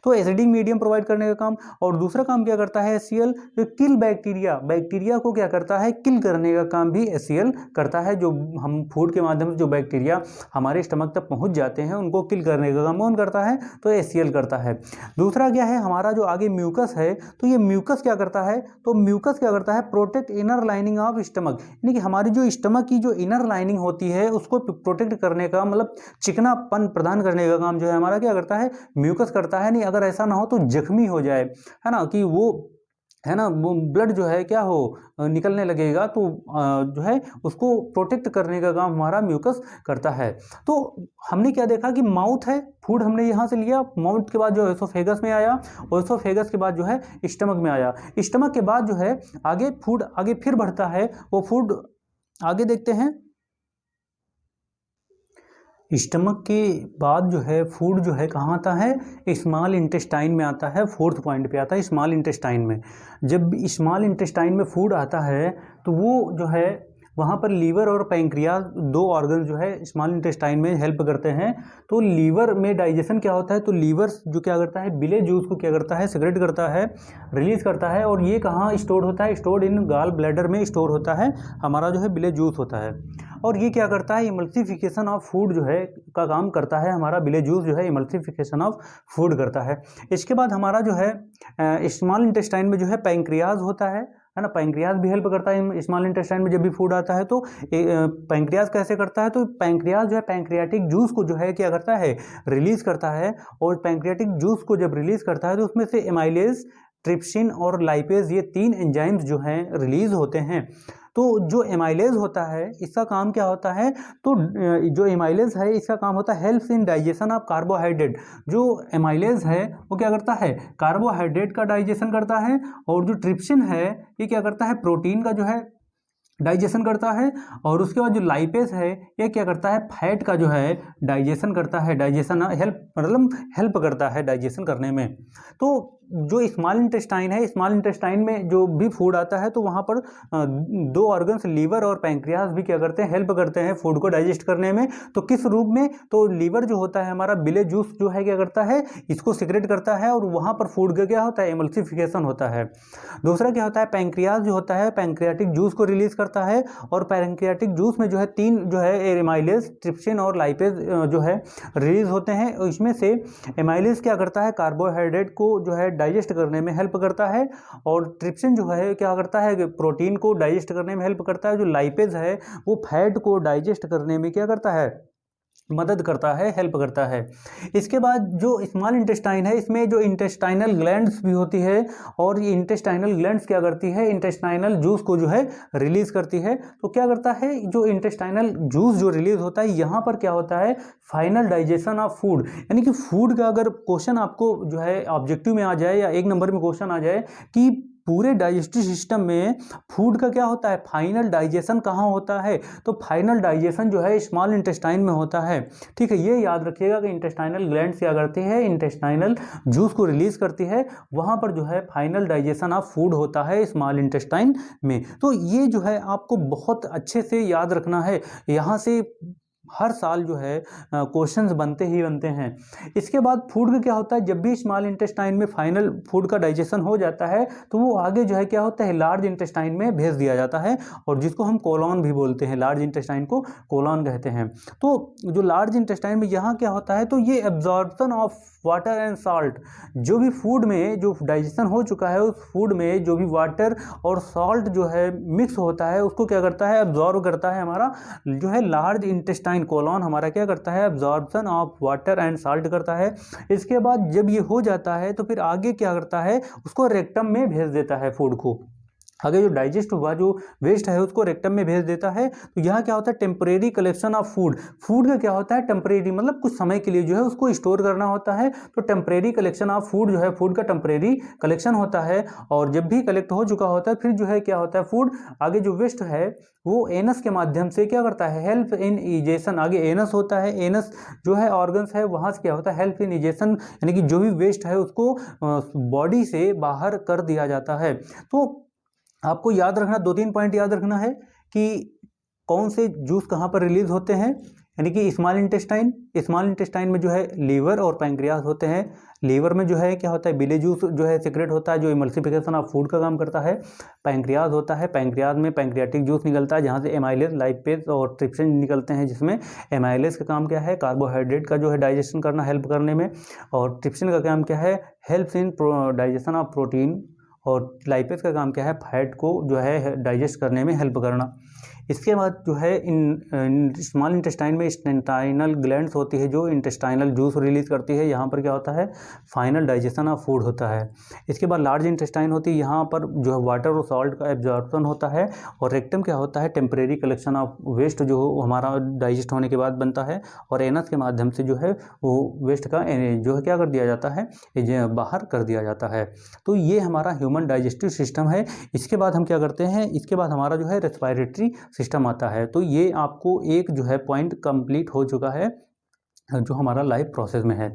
S1: तो एसिडिक मीडियम प्रोवाइड करने का काम। और दूसरा काम क्या करता है एचसीएल, जो किल बैक्टीरिया को क्या करता है, किल करने का काम भी एचसीएल करता है। जो हम फूड के माध्यम से जो बैक्टीरिया हमारे स्टमक तक पहुँच जाते हैं उनको किल करने का काम कौन करता है, तो एचसीएल करता है। दूसरा क्या है, हमारा जो आगे म्यूकस है, तो ये म्यूकस क्या करता है, तो म्यूकस क्या करता है, protect inner lining of stomach, यानी कि हमारी जो स्टमक की जो इनर लाइनिंग होती है उसको प्रोटेक्ट करने का, मतलब चिकनापन प्रदान करने का काम जो है हमारा क्या करता है, म्यूकस करता है। नहीं अगर ऐसा ना हो तो जख्मी हो जाए, है ना, कि वो है ना, वो ब्लड जो है क्या हो, निकलने लगेगा, तो जो है उसको प्रोटेक्ट करने का काम हमारा म्यूकस करता है। तो हमने क्या देखा कि माउथ है, फूड हमने यहाँ से लिया, माउथ के बाद जो है एसोफेगस में आया, और एसोफेगस के बाद जो है स्टमक में आया, स्टमक के बाद जो है आगे फूड आगे फिर बढ़ता है, वो फूड आगे देखते हैं। स्टमक के बाद जो है फूड जो है कहाँ आता है, स्मॉल इंटेस्टाइन में आता है, फोर्थ पॉइंट पे आता है स्मॉल इंटेस्टाइन में। जब स्मॉल इंटेस्टाइन में फूड आता है तो वो जो है वहाँ पर लीवर और पैंक्रियाज दो ऑर्गन जो है स्मॉल इंटेस्टाइन में हेल्प करते हैं। तो लीवर में डाइजेशन क्या होता है, तो लीवर जो क्या करता है, बिले जूस को क्या करता है, सिक्रेट करता है, रिलीज करता है, और ये कहाँ स्टोर होता है, स्टोर्ड इन गाल ब्लैडर में स्टोर होता है हमारा जो है बिले जूस होता है। और ये क्या करता है, इमल्सिफिकेशन ऑफ फूड जो है का काम करता है, हमारा बिले जूस जो है इमल्सिफिकेशन ऑफ फूड करता है। इसके बाद हमारा जो है स्मॉल इंटेस्टाइन में जो है पैंक्रियाज होता है ना, पैंक्रियाज भी हेल्प करता है स्मॉल इंटेस्टाइन में। जब भी फूड आता है तो पैंक्रियाज कैसे करता है, तो पैंक्रियाज जो है पैंक्रियाटिक जूस को जो है क्या करता है, रिलीज करता है, और पैंक्रियाटिक जूस को जब रिलीज करता है तो उसमें से एमाइलेज, ट्रिप्सिन और लाइपेज, ये 3 एंजाइम्स जो हैं रिलीज होते हैं। तो जो एमाइलेज होता है इसका काम क्या होता है, तो जो एमाइलेज है इसका काम होता है helps in digestion of carbohydrate. जो एमाइलेज है वो क्या करता है, कार्बोहाइड्रेट का डाइजेशन करता है, और जो ट्रिप्सिन है ये क्या करता है, प्रोटीन का जो है डाइजेशन करता है, और उसके बाद जो लाइपेज है ये क्या करता है, फैट का जो है डाइजेशन करता है, डाइजेशन मतलब हेल्प करता है डाइजेशन करने में। तो जो स्मॉल इंटेस्टाइन है, स्मॉल इंटेस्टाइन में जो भी फूड आता है तो वहाँ पर दो ऑर्गन्स लीवर और पैंक्रियाज भी क्या करते हैं, हेल्प करते हैं फूड को डाइजेस्ट करने में। तो किस रूप में, तो लीवर जो होता है हमारा बिले जूस जो है क्या करता है, इसको सिक्रेट करता है, और वहाँ पर फूड का क्या होता है, एमल्सिफिकेशन होता है। दूसरा क्या होता है, पैंक्रियाज जो होता है पैंक्रियाटिक जूस को रिलीज करता है, और पैंक्रियाटिक जूस में जो है 3 जो है एमाइलेज, ट्रिप्सिन और लाइपेज जो है रिलीज होते हैं। इसमें से एमाइलेज क्या करता है, कार्बोहाइड्रेट को जो है डाइजेस्ट करने में हेल्प करता है, और ट्रिप्सिन जो है क्या करता है, प्रोटीन को डाइजेस्ट करने में हेल्प करता है। जो लाइपेज है वो फैट को डाइजेस्ट करने में क्या करता है, मदद करता है, हेल्प करता है। इसके बाद जो स्मॉल इंटेस्टाइन है इसमें जो इंटेस्टाइनल ग्लैंड्स भी होती है, और ये इंटेस्टाइनल ग्लैंड्स क्या करती है, इंटेस्टाइनल जूस को जो है रिलीज करती है। तो क्या करता है, जो इंटेस्टाइनल जूस जो रिलीज होता है यहाँ पर क्या होता है, फाइनल डाइजेशन ऑफ फूड, यानी कि फूड का अगर क्वेश्चन आपको जो है ऑब्जेक्टिव में आ जाए या 1 नंबर में क्वेश्चन आ जाए कि पूरे डाइजेस्टिव सिस्टम में फूड का क्या होता है, फाइनल डाइजेशन कहाँ होता है, तो फाइनल डाइजेशन जो है स्मॉल इंटेस्टाइन में होता है। ठीक है, ये याद रखिएगा कि इंटेस्टाइनल ग्लैंड्स क्या करती है, इंटेस्टाइनल जूस को रिलीज करती है, वहाँ पर जो है फाइनल डाइजेशन ऑफ फूड होता है स्मॉल इंटेस्टाइन में। तो ये जो है आपको बहुत अच्छे से याद रखना है, यहाँ से हर साल जो है क्वेश्चंस बनते ही बनते हैं। इसके बाद फूड का क्या होता है, जब भी स्मॉल इंटेस्टाइन में फाइनल फूड का डाइजेशन हो जाता है तो वो आगे जो है क्या होता है, लार्ज इंटेस्टाइन में भेज दिया जाता है, और जिसको हम कोलॉन भी बोलते हैं, लार्ज इंटेस्टाइन को कोलॉन कहते हैं। तो जो लार्ज इंटेस्टाइन में यहाँ क्या होता है, तो ये absorption of water and salt, जो भी फूड में जो डाइजेशन हो चुका है उस फूड में जो भी वाटर और सॉल्ट जो है मिक्स होता है उसको क्या करता है, एब्जॉर्व करता है हमारा जो है लार्ज इंटेस्टाइन कोलॉन, हमारा क्या करता है, absorption of water and salt करता है। इसके बाद जब ये हो जाता है तो फिर आगे क्या करता है, उसको रेक्टम में भेज देता है फूड को। आगे जो डाइजेस्ट हुआ जो वेस्ट है उसको रेक्टम में भेज देता है। तो यहाँ क्या होता है, temporary collection of food, food का क्या होता है, टेम्परेरी मतलब कुछ समय के लिए जो है उसको स्टोर करना होता है। तो टेम्परेरी कलेक्शन ऑफ फूड जो है, फूड का टेम्परेरी कलेक्शन होता है, और जब भी कलेक्ट हो चुका होता है फिर जो है क्या होता है, फूड आगे जो वेस्ट है वो एनस के माध्यम से क्या करता है, हेल्प इन इजेशन, आगे एनस होता है, एनस जो है ऑर्गन्स है वहाँ से क्या होता है, हेल्प इन इजेशन, यानी कि जो भी वेस्ट है उसको बॉडी से बाहर कर दिया जाता है। तो आपको याद रखना, 2-3 पॉइंट याद रखना है कि कौन से जूस कहाँ पर रिलीज होते हैं, यानी कि स्मॉल इंटेस्टाइन में जो है लीवर और पैंक्रियाज होते हैं। लीवर में जो है क्या होता है, बिले जूस जो है सिक्रेट होता है जो इमल्सिफिकेशन ऑफ फूड का काम करता है। पैंक्रियाज होता है, पैंक्रियाज में पैंक्रियाटिक जूस निकलता है जहाँ से एमाइलेज, लाइपेज और ट्रिप्सिन निकलते हैं, जिसमें एमाइलेज का काम क्या है, कार्बोहाइड्रेट का जो है डाइजेशन करना, हेल्प करने में, और ट्रिप्सिन का काम क्या है, helps in digestion of protein, और लाइपेज का काम क्या है, फैट को जो है डाइजेस्ट करने में हेल्प करना। इसके बाद जो है स्मॉल इंटेस्टाइन में इंटेस्टाइनल ग्लैंड्स होती है जो इंटेस्टाइनल जूस रिलीज करती है। यहाँ पर क्या होता है, फाइनल डाइजेशन ऑफ फूड होता है। इसके बाद लार्ज इंटेस्टाइन होती है, यहाँ पर जो है वाटर और सॉल्ट का एब्जॉर्प्शन होता है। और रेक्टम क्या होता है, टेम्परेरी कलेक्शन ऑफ वेस्ट जो हमारा डाइजेस्ट होने के बाद बनता है। और एनस के माध्यम से जो है वो वेस्ट का जो है क्या कर दिया जाता है, बाहर कर दिया जाता है। तो ये हमारा ह्यूमन डाइजेस्टिव सिस्टम है। इसके बाद हम क्या करते हैं, इसके बाद हमारा जो है रेस्पिरेटरी सिस्टम आता है। तो ये आपको एक जो है पॉइंट कंप्लीट हो चुका है जो हमारा लाइफ प्रोसेस में है।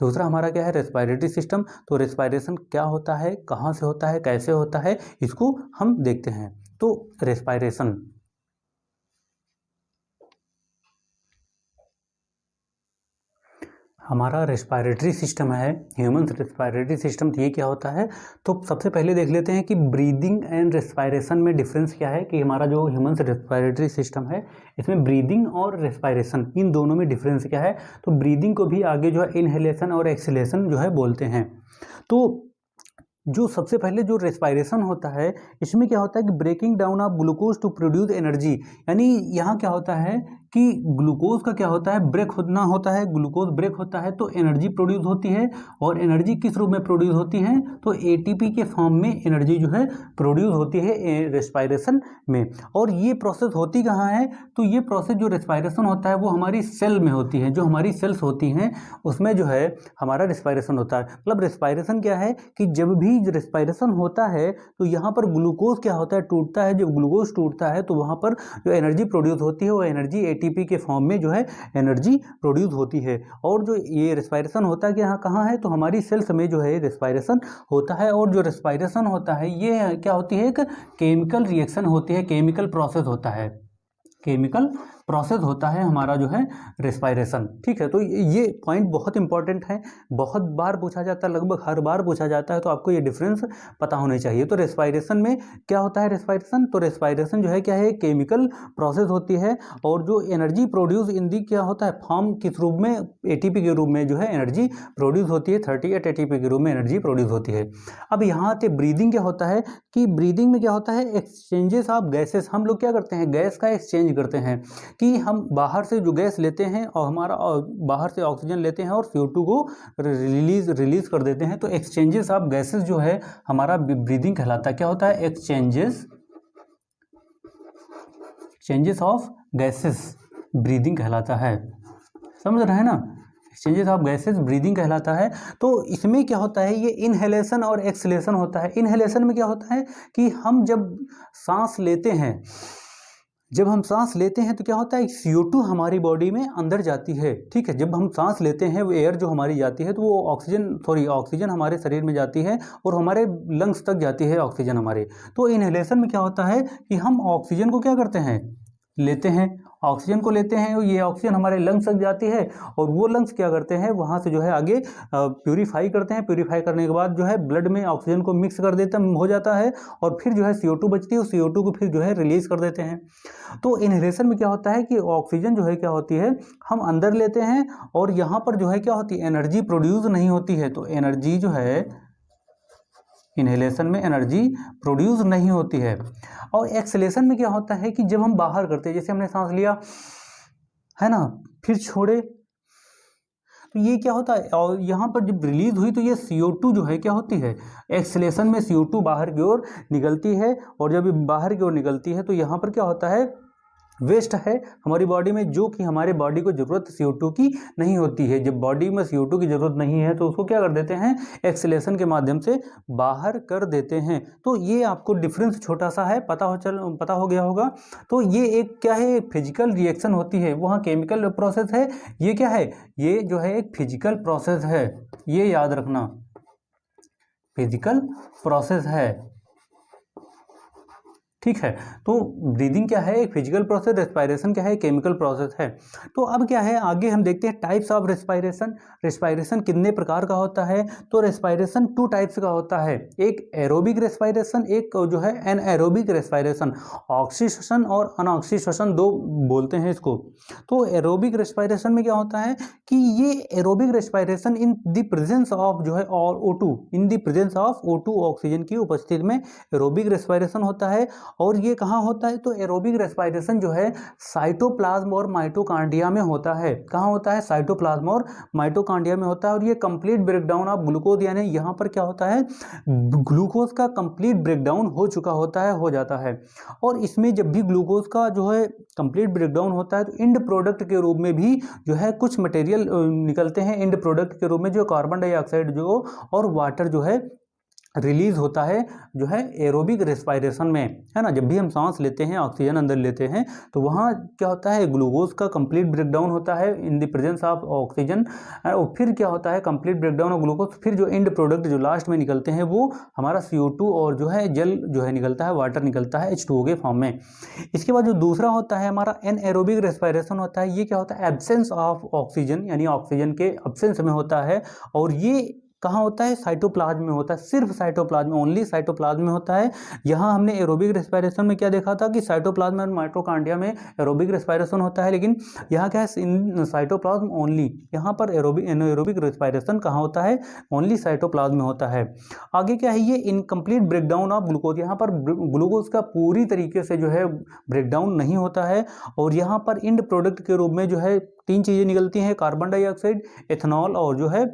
S1: दूसरा हमारा क्या है, रेस्पिरेटरी सिस्टम। तो रेस्पिरेशन क्या होता है, कहाँ से होता है, कैसे होता है, इसको हम देखते हैं। तो रेस्पिरेशन, हमारा रेस्पिरेटरी सिस्टम है, ह्यूमन रेस्पिरेटरी सिस्टम। ये क्या होता है, तो सबसे पहले देख लेते हैं कि ब्रीदिंग एंड रेस्पिरेशन में डिफरेंस क्या है। कि हमारा जो ह्यूमन रेस्पिरेटरी सिस्टम है इसमें ब्रीदिंग और रेस्पिरेशन इन दोनों में डिफरेंस क्या है। तो ब्रीदिंग को भी आगे जो है इनहेलेशन और एक्सहेलेशन जो है बोलते हैं। तो जो सबसे पहले जो रेस्पिरेशन होता है इसमें क्या होता है कि breaking down of glucose to produce energy. यानी यहाँ क्या होता है कि ग्लूकोज का क्या होता है, ब्रेक होना होता है। ग्लूकोज ब्रेक होता है तो एनर्जी प्रोड्यूस होती है। और एनर्जी किस रूप में प्रोड्यूस होती है, तो एटीपी के फॉर्म में एनर्जी जो है प्रोड्यूस होती है रेस्पिरेशन में। और ये प्रोसेस होती कहाँ है, तो ये प्रोसेस जो रेस्पिरेशन होता है वो हमारी सेल में होती है। जो हमारी सेल्स होती हैं उसमें जो है हमारा रेस्पिरेशन होता है। मतलब रेस्पिरेशन क्या है कि जब भी रेस्पिरेशन होता है तो यहाँ पर ग्लूकोज क्या होता है, टूटता है। जब ग्लूकोज टूटता है तो वहाँ पर जो एनर्जी प्रोड्यूस होती है वो एनर्जी एटीपी के फॉर्म में जो है एनर्जी प्रोड्यूस होती है। और जो ये रेस्पिरेशन होता है कि यहाँ कहाँ है, तो हमारी सेल्स में जो है रेस्पिरेशन होता है। और जो रेस्पिरेशन होता है ये क्या होती है, एक केमिकल रिएक्शन होती है, केमिकल प्रोसेस होता है, केमिकल प्रोसेस होता है हमारा जो है रेस्पिरेशन। ठीक है, तो ये पॉइंट बहुत इंपॉर्टेंट है, बहुत बार पूछा जाता है, लगभग हर बार पूछा जाता है। तो आपको ये डिफरेंस पता होने चाहिए। तो रेस्पिरेशन में क्या होता है, रेस्पिरेशन, तो रेस्पिरेशन जो है क्या है, केमिकल प्रोसेस होती है। और जो एनर्जी प्रोड्यूस इन दी क्या होता है, फॉर्म किस रूप में, एटीपी के रूप में जो है एनर्जी प्रोड्यूस होती है। 38 एटीपी के रूप में एनर्जी प्रोड्यूस होती है। अब यहाँ से ब्रीदिंग क्या होता है कि ब्रीदिंग में क्या होता है, एक्सचेंजेस ऑफ गैसेस। हम लोग क्या करते हैं, गैस का एक्सचेंज करते हैं कि हम बाहर से जो गैस लेते हैं और हमारा बाहर से ऑक्सीजन लेते हैं और CO2 को रिलीज कर देते हैं। तो एक्सचेंजेस ऑफ गैसेस जो है हमारा ब्रीदिंग कहलाता है। क्या होता है, एक्सचेंजेस ऑफ गैसेस ब्रीदिंग कहलाता है। समझ रहे हैं ना, एक्सचेंजेस ऑफ गैसेस ब्रीदिंग कहलाता है। तो इसमें क्या होता है, ये इनहेलेशन और एक्सहेलेशन होता है। इनहेलेशन में क्या होता है कि हम जब सांस लेते हैं, जब हम सांस लेते हैं तो क्या होता है, CO2 हमारी बॉडी में अंदर जाती है। ठीक है, जब हम सांस लेते हैं वो एयर जो हमारी जाती है तो वो ऑक्सीजन हमारे शरीर में जाती है और हमारे लंग्स तक जाती है ऑक्सीजन हमारे। तो इनहेलेशन में क्या होता है कि हम ऑक्सीजन को क्या करते हैं, लेते हैं, ऑक्सीजन को लेते हैं, ये ऑक्सीजन हमारे लंग्स तक जाती है। और वो लंग्स क्या करते हैं, वहाँ से जो है आगे प्यूरीफाई करते हैं। प्यूरीफाई करने के बाद जो है ब्लड में ऑक्सीजन को मिक्स कर देता हो जाता है और फिर जो है CO2 बचती है, उस CO2 को फिर जो है रिलीज कर देते हैं। तो इनहेलेशन में क्या होता है कि ऑक्सीजन जो है क्या होती है, हम अंदर लेते हैं और यहाँ पर जो है क्या होती है, एनर्जी प्रोड्यूस नहीं होती है। तो एनर्जी जो है इनहेलेशन में एनर्जी प्रोड्यूस नहीं होती है। और एक्सहेलेशन में क्या होता है कि जब हम बाहर करते हैं, जैसे हमने सांस लिया है ना, फिर छोड़े, तो ये क्या होता है, और यहाँ पर जब रिलीज हुई तो ये CO2 जो है क्या होती है, एक्सहेलेशन में CO2 बाहर की ओर निकलती है। और जब बाहर की ओर निकलती है तो यहाँ पर क्या होता है, वेस्ट है हमारी बॉडी में, जो कि हमारे बॉडी को ज़रूरत CO2 की नहीं होती है। जब बॉडी में CO2 की ज़रूरत नहीं है तो उसको क्या कर देते हैं, एक्सहेलेशन के माध्यम से बाहर कर देते हैं। तो ये आपको डिफरेंस छोटा सा है, पता हो गया होगा। तो ये एक क्या है, फिजिकल रिएक्शन होती है, वहाँ केमिकल प्रोसेस है। ये क्या है, ये जो है एक फिजिकल प्रोसेस है, ये याद रखना, फिजिकल प्रोसेस है। ठीक है। तो ब्रीदिंग क्या है, एक फिजिकल प्रोसेस, रेस्पायरेशन क्या है, केमिकल प्रोसेस है। तो अब क्या है, आगे हम देखते हैं टाइप्स ऑफ रेस्पायरेशन। रेस्पायरेशन कितने प्रकार का होता है, तो रेस्पायरेशन 2 टाइप्स का होता है, एक एरोबिक रेस्पायरेशन, एक जो है एनएरोबिक रेस्पायरेशन। ऑक्सीश्वसन और अनऑक्सीश्वसन 2 बोलते हैं इसको। तो एरोबिक रेस्पायरेशन में क्या होता है कि ये aerobic respiration in the presence of जो है और O2, in the presence of O2 oxygen की उपस्थिति में एरोबिक रेस्पायरेशन होता है। और ये कहाँ होता है, तो एरोबिक रेस्पायरेशन जो है साइटोप्लाज्म और माइटोकांड्रिया में होता है। कहाँ होता है, साइटोप्लाज्म और माइटोकांड्रिया में होता है। और ये कंप्लीट ब्रेकडाउन ऑफ ग्लूकोज, यानी यहाँ पर क्या होता है, ग्लूकोज का कंप्लीट ब्रेकडाउन हो चुका होता है, हो जाता है। और इसमें जब भी ग्लूकोज का जो है कंप्लीट ब्रेकडाउन होता है तो इंड प्रोडक्ट के रूप में भी जो है कुछ मटेरियल निकलते हैं, इंड प्रोडक्ट के रूप में जो कार्बन डाइऑक्साइड जो और वाटर जो है रिलीज होता है जो है एरोबिक रेस्पायरेशन में, है ना। जब भी हम सांस लेते हैं, ऑक्सीजन अंदर लेते हैं, तो वहाँ क्या होता है, ग्लूकोज का कंप्लीट ब्रेकडाउन होता है in the presence of oxygen. और फिर क्या होता है, कंप्लीट ब्रेकडाउन ऑफ ग्लूकोज, फिर जो एंड प्रोडक्ट जो लास्ट में निकलते हैं वो हमारा CO2 और जो है जल जो है निकलता है, वाटर निकलता है H2O के फॉर्म में। इसके बाद जो दूसरा होता है हमारा एनएरोबिक रेस्पायरेशन होता है। ये क्या होता है, एब्सेंस ऑफ ऑक्सीजन, यानी ऑक्सीजन के एब्सेंस में होता है। और ये कहाँ होता है, साइटोप्लाज्म में होता है, सिर्फ साइटोप्लाज्म, ओनली साइटोप्लाज्म में होता है। यहाँ हमने एरोबिक रेस्पायरेशन में क्या देखा था कि साइटोप्लाज्म और माइटोकांड्रिया में एरोबिक रेस्पायरेशन होता है, लेकिन यहाँ क्या है, इन साइटोप्लाज्म ओनली। यहाँ पर एरोबिक रेस्पायरेशन कहाँ होता है, ओनली साइटोप्लाज्म में होता है। आगे क्या है, ये इनकम्प्लीट ब्रेकडाउन ऑफ ग्लूकोज, यहाँ पर ग्लूकोज का पूरी तरीके से जो है ब्रेकडाउन नहीं होता है। और यहाँ पर इंड प्रोडक्ट के रूप में जो है 3 चीज़ें निकलती हैं, कार्बन डाइऑक्साइड, एथनॉल और जो है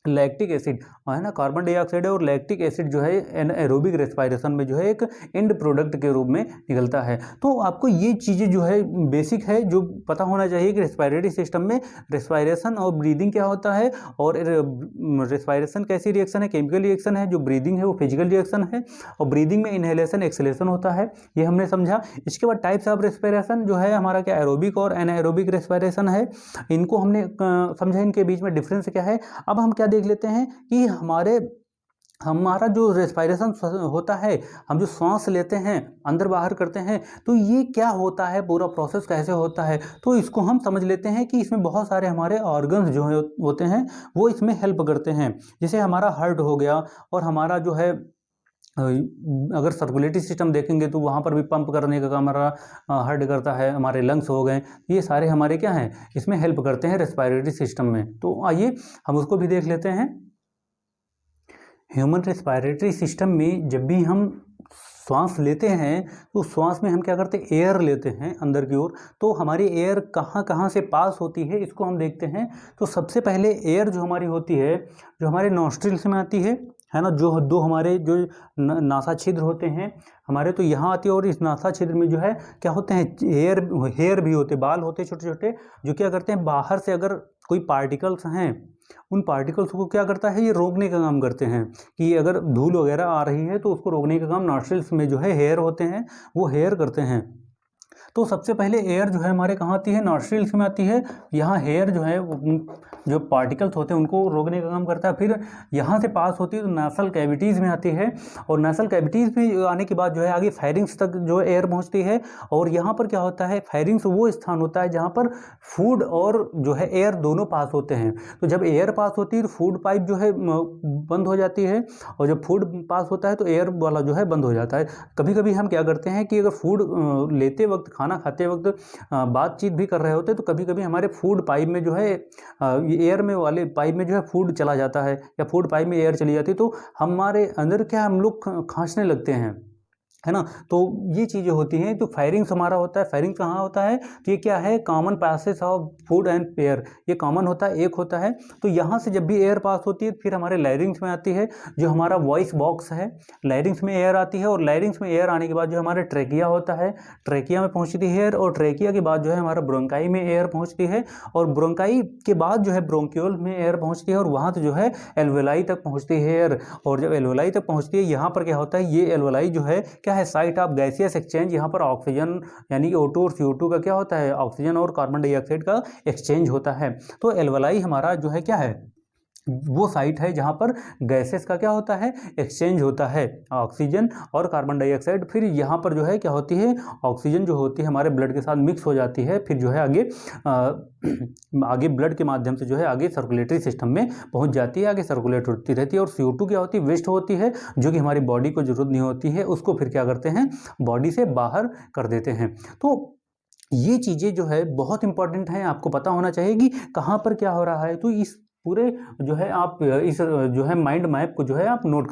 S1: लैक्टिक एसिड, है ना। कार्बन डाइऑक्साइड और लैक्टिक एसिड जो है एरोबिक रेस्पायरेशन में जो है एक एंड प्रोडक्ट के रूप में निकलता है। तो आपको ये चीज़ें जो है बेसिक है, जो पता होना चाहिए कि रेस्पायरेटरी सिस्टम में रेस्पायरेशन और ब्रीदिंग क्या होता है। और रेस्पायरेशन कैसी रिएक्शन है, केमिकल रिएक्शन है, जो ब्रीदिंग है वो फिजिकल रिएक्शन है। और ब्रीदिंग में इनहेलेशन एक्सलेशन होता है, ये हमने समझा। इसके बाद टाइप्स ऑफ रेस्पायरेशन जो है हमारा क्या, एरोबिक और एनाएरोबिक रेस्पायरेशन है, इनको हमने समझा, इनके बीच में डिफरेंस क्या है। अब हम क्या देख लेते हैं कि हमारा जो रेस्पायरेशन होता है, हम जो सांस लेते हैं, अंदर बाहर करते हैं, तो ये क्या होता है, पूरा प्रोसेस कैसे होता है। तो इसको हम समझ लेते हैं कि इसमें बहुत सारे हमारे ऑर्गन्स जो होते हैं वो इसमें हेल्प करते हैं। जैसे हमारा हार्ट हो गया, और हमारा जो है अगर सर्कुलेटरी सिस्टम देखेंगे तो वहाँ पर भी पंप करने का काम हमारा हार्ट करता है। हमारे लंग्स हो गए, ये सारे हमारे क्या हैं, इसमें हेल्प करते हैं रेस्पायरेटरी सिस्टम में। तो आइए हम उसको भी देख लेते हैं। ह्यूमन रेस्पायरेटरी सिस्टम में जब भी हम श्वास लेते हैं तो श्वास में हम क्या करते हैं, एयर लेते हैं अंदर की ओर। तो हमारी एयर कहाँ कहाँ से पास होती है, इसको हम देखते हैं। तो सबसे पहले एयर जो हमारी होती है, जो हमारे नॉस्ट्रिल्स में आती है ना, जो 2 हमारे जो नासा छिद्र होते हैं हमारे, तो यहाँ आती है। और इस नासा छिद्र में जो है क्या होते हैं, हेयर भी होते, बाल होते छोटे छोटे, जो क्या करते हैं, बाहर से अगर कोई पार्टिकल्स हैं, उन पार्टिकल्स को क्या करता है, ये रोकने का काम करते हैं। कि अगर धूल वगैरह आ रही है तो उसको रोकने का काम नॉस्ट्रिल्स में जो है हेयर होते हैं, वो हेयर करते हैं। तो सबसे पहले एयर जो है हमारे कहाँ आती है, नॉस्ट्रिल्स में आती है। यहाँ हेयर जो है जो पार्टिकल्स होते हैं उनको रोकने का काम करता है। फिर यहाँ से पास होती है तो नासल कैविटीज़ में आती है। और नासल कैविटीज़ में आने के बाद जो है आगे फेरिंग्स तक जो एयर पहुँचती है। और यहाँ पर क्या होता है, फेरिंग्स वो स्थान होता है जहाँ पर फूड और जो है एयर दोनों पास होते हैं। तो जब एयर पास होती है तो फूड पाइप जो है बंद हो जाती है, और जब फूड पास होता है तो एयर वाला जो है बंद हो जाता है। कभी कभी हम क्या करते हैं कि अगर फूड लेते वक्त, खाना खाते वक्त बातचीत भी कर रहे होते हैं, तो कभी कभी हमारे फूड पाइप में जो है एयर में वाले पाइप में जो है फूड चला जाता है, या फूड पाइप में एयर चली जाती है, तो हमारे अंदर क्या हम लोग खांसने लगते हैं, है ना। तो ये चीज़ें होती हैं। तो फायरिंग्स हमारा होता है, फायरिंग कहाँ होता है, तो ये क्या है, common passes of food and air, ये कॉमन होता है, एक होता है। तो यहाँ से जब भी एयर पास होती है फिर हमारे लैरिंग्स में आती है, जो हमारा वॉइस बॉक्स है, लैरिंग्स में एयर आती है। और लैरिंग्स में एयर आने के बाद जो हमारा ट्रेकिया होता है, ट्रेकिया में पहुँचती है एयर, और ट्रेकिया के बाद जो है हमारा ब्रोंकाई में एयर पहुँचती है, और ब्रोंकाई के बाद जो है ब्रोंक्यूल में एयर पहुँचती है, और वहाँ से जो है एल्वेलाई तक पहुँचती है एयर। और जब एल्वेलाई तक पहुँचती है, यहाँ पर क्या होता है, ये एल्वेलाई जो है क्या है, साइट ऑफ गैसियस एक्सचेंज। यहाँ पर ऑक्सीजन यानी O2 और CO2 का क्या होता है, ऑक्सीजन और कार्बन डाइऑक्साइड का एक्सचेंज होता है। तो एल्वेलाई हमारा जो है क्या है, वो साइट है जहाँ पर गैसेस का क्या होता है, एक्सचेंज होता है, ऑक्सीजन और कार्बन डाइऑक्साइड। फिर यहाँ पर जो है क्या होती है, ऑक्सीजन जो होती है हमारे ब्लड के साथ मिक्स हो जाती है, फिर जो है आगे ब्लड के माध्यम से जो है आगे सर्कुलेटरी सिस्टम में पहुँच जाती है, आगे सर्कुलेट होती रहती है। और CO2 क्या होती है, वेस्ट होती है, जो कि हमारी बॉडी को ज़रूरत नहीं होती है, उसको फिर क्या करते हैं, बॉडी से बाहर कर देते हैं। तो ये चीज़ें जो है बहुत इंपॉर्टेंट हैं, आपको पता होना चाहिए कि कहाँ पर क्या हो रहा है। तो इस पूरे जो है आप इस जो है माइंड मैप को जो है आप नोट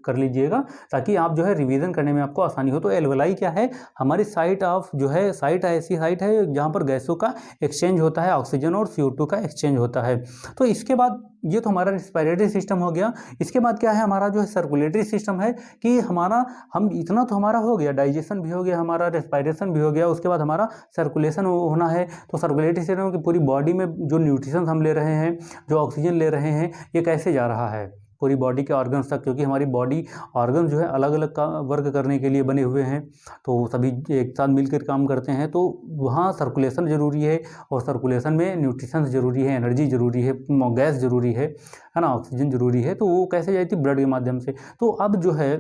S1: कर लीजिएगा, ताकि आप जो है रिवीजन करने में आपको आसानी हो। तो एल्वेलाई क्या है, हमारी साइट ऑफ जो है साइट ऐसी साइट है जहाँ पर गैसों का एक्सचेंज होता है, ऑक्सीजन और CO2 का एक्सचेंज होता है। तो इसके बाद ये तो हमारा रेस्पिरेटरी सिस्टम हो गया। इसके बाद क्या है, हमारा जो है सर्कुलेटरी सिस्टम है कि हमारा हम इतना तो हमारा हो गया, डाइजेशन भी हो गया, हमारा रेस्पिरेशन भी हो गया, उसके बाद हमारा सर्कुलेशन होना है। तो सर्कुलेटरी सिस्टम की पूरी बॉडी में जो न्यूट्रिशन हम ले रहे हैं, जो ऑक्सीजन ले रहे हैं, ये कैसे जा रहा है पूरी बॉडी के ऑर्गन्स तक, क्योंकि हमारी बॉडी ऑर्गन जो है अलग अलग का वर्क करने के लिए बने हुए हैं, तो सभी एक साथ मिलकर काम करते हैं। तो वहाँ सर्कुलेशन ज़रूरी है, और सर्कुलेशन में न्यूट्रिशन ज़रूरी है, एनर्जी ज़रूरी है, गैस ज़रूरी है ना, ऑक्सीजन ज़रूरी है। तो वो कैसे जाती है, ब्लड के माध्यम से। तो अब जो है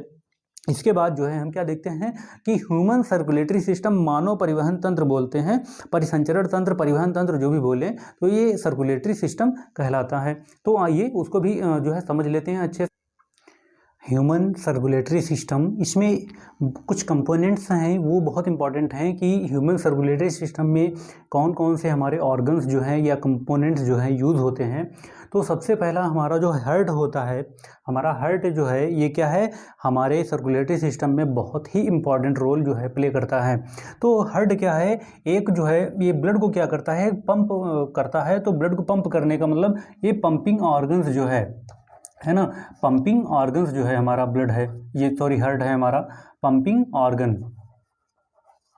S1: इसके बाद जो है हम क्या देखते हैं कि ह्यूमन सर्कुलेटरी सिस्टम, मानव परिवहन तंत्र बोलते हैं, परिसंचरण तंत्र, परिवहन तंत्र जो भी बोलें, तो ये सर्कुलेटरी सिस्टम कहलाता है। तो आइए उसको भी जो है समझ लेते हैं अच्छे। ह्यूमन सर्कुलेटरी सिस्टम, इसमें कुछ कंपोनेंट्स हैं वो बहुत इंपॉर्टेंट हैं कि ह्यूमन सर्कुलेटरी सिस्टम में कौन कौन से हमारे ऑर्गन्स जो हैं या कंपोनेंट्स जो हैं यूज़ होते हैं। तो सबसे पहला हमारा जो हार्ट होता है, हमारा हार्ट जो है ये क्या है, हमारे सर्कुलेटरी सिस्टम में बहुत ही इंपॉर्टेंट रोल जो है प्ले करता है। तो हार्ट क्या है, एक जो है ये ब्लड को क्या करता है, पंप करता है। तो ब्लड को पंप करने का मतलब ये पंपिंग ऑर्गन्स जो है ना, पंपिंग ऑर्गन्स जो है हमारा ब्लड है, ये सॉरी हार्ट है हमारा पंपिंग ऑर्गन।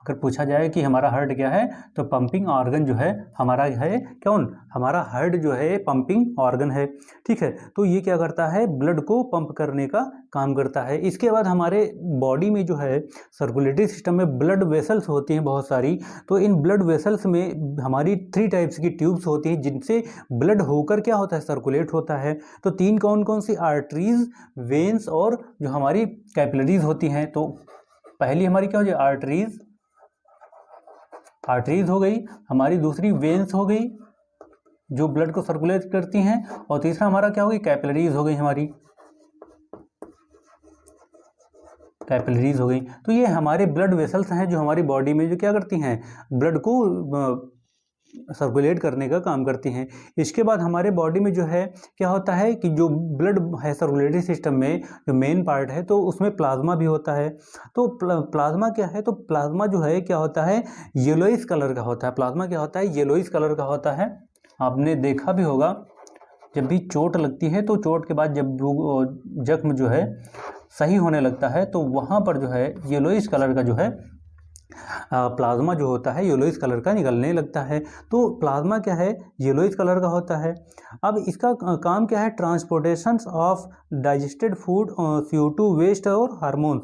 S1: अगर पूछा जाए कि हमारा हार्ट क्या है, तो पंपिंग ऑर्गन जो है हमारा है, कौन, हमारा हार्ट जो है पंपिंग ऑर्गन है। ठीक है, तो ये क्या करता है, ब्लड को पंप करने का काम करता है। इसके बाद हमारे बॉडी में जो है सर्कुलेटरी सिस्टम में ब्लड वेसल्स होती हैं बहुत सारी। तो इन ब्लड वेसल्स में हमारी 3 टाइप्स की ट्यूब्स होती हैं, जिनसे ब्लड होकर क्या होता है, सर्कुलेट होता है। तो 3 कौन कौन सी, आर्टरीज, वेन्स और जो हमारी कैपिलरीज होती हैं। तो पहली हमारी क्या हो जाए, आर्टरीज हो गई हमारी, दूसरी वेन्स हो गई जो ब्लड को सर्कुलेट करती हैं, और तीसरा हमारा क्या हो गई, कैपिलरीज हो गई हमारी, कैपिलरीज हो गई। तो ये हमारे ब्लड वेसल्स हैं जो हमारी बॉडी में जो क्या करती हैं, ब्लड को सर्कुलेट करने का काम करती हैं। इसके बाद हमारे बॉडी में जो है क्या होता है कि जो ब्लड है सर्कुलेटरी सिस्टम में जो मेन पार्ट है, तो उसमें प्लाज्मा भी होता है। तो प्लाज्मा क्या है, तो प्लाज्मा जो है क्या होता है, येलोइश कलर का होता है। प्लाज्मा क्या होता है, येलोइश कलर का होता है। आपने देखा भी होगा, जब भी चोट लगती है तो चोट के बाद जब जख्म जो है सही होने लगता है, तो वहाँ पर जो है येलोइश कलर का जो है प्लाज्मा जो होता है येलोइश कलर का निकलने लगता है। तो प्लाज्मा क्या है, येलोइश कलर का होता है। अब इसका काम क्या है, transportation of digested food, CO2 waste और हार्मोन्स,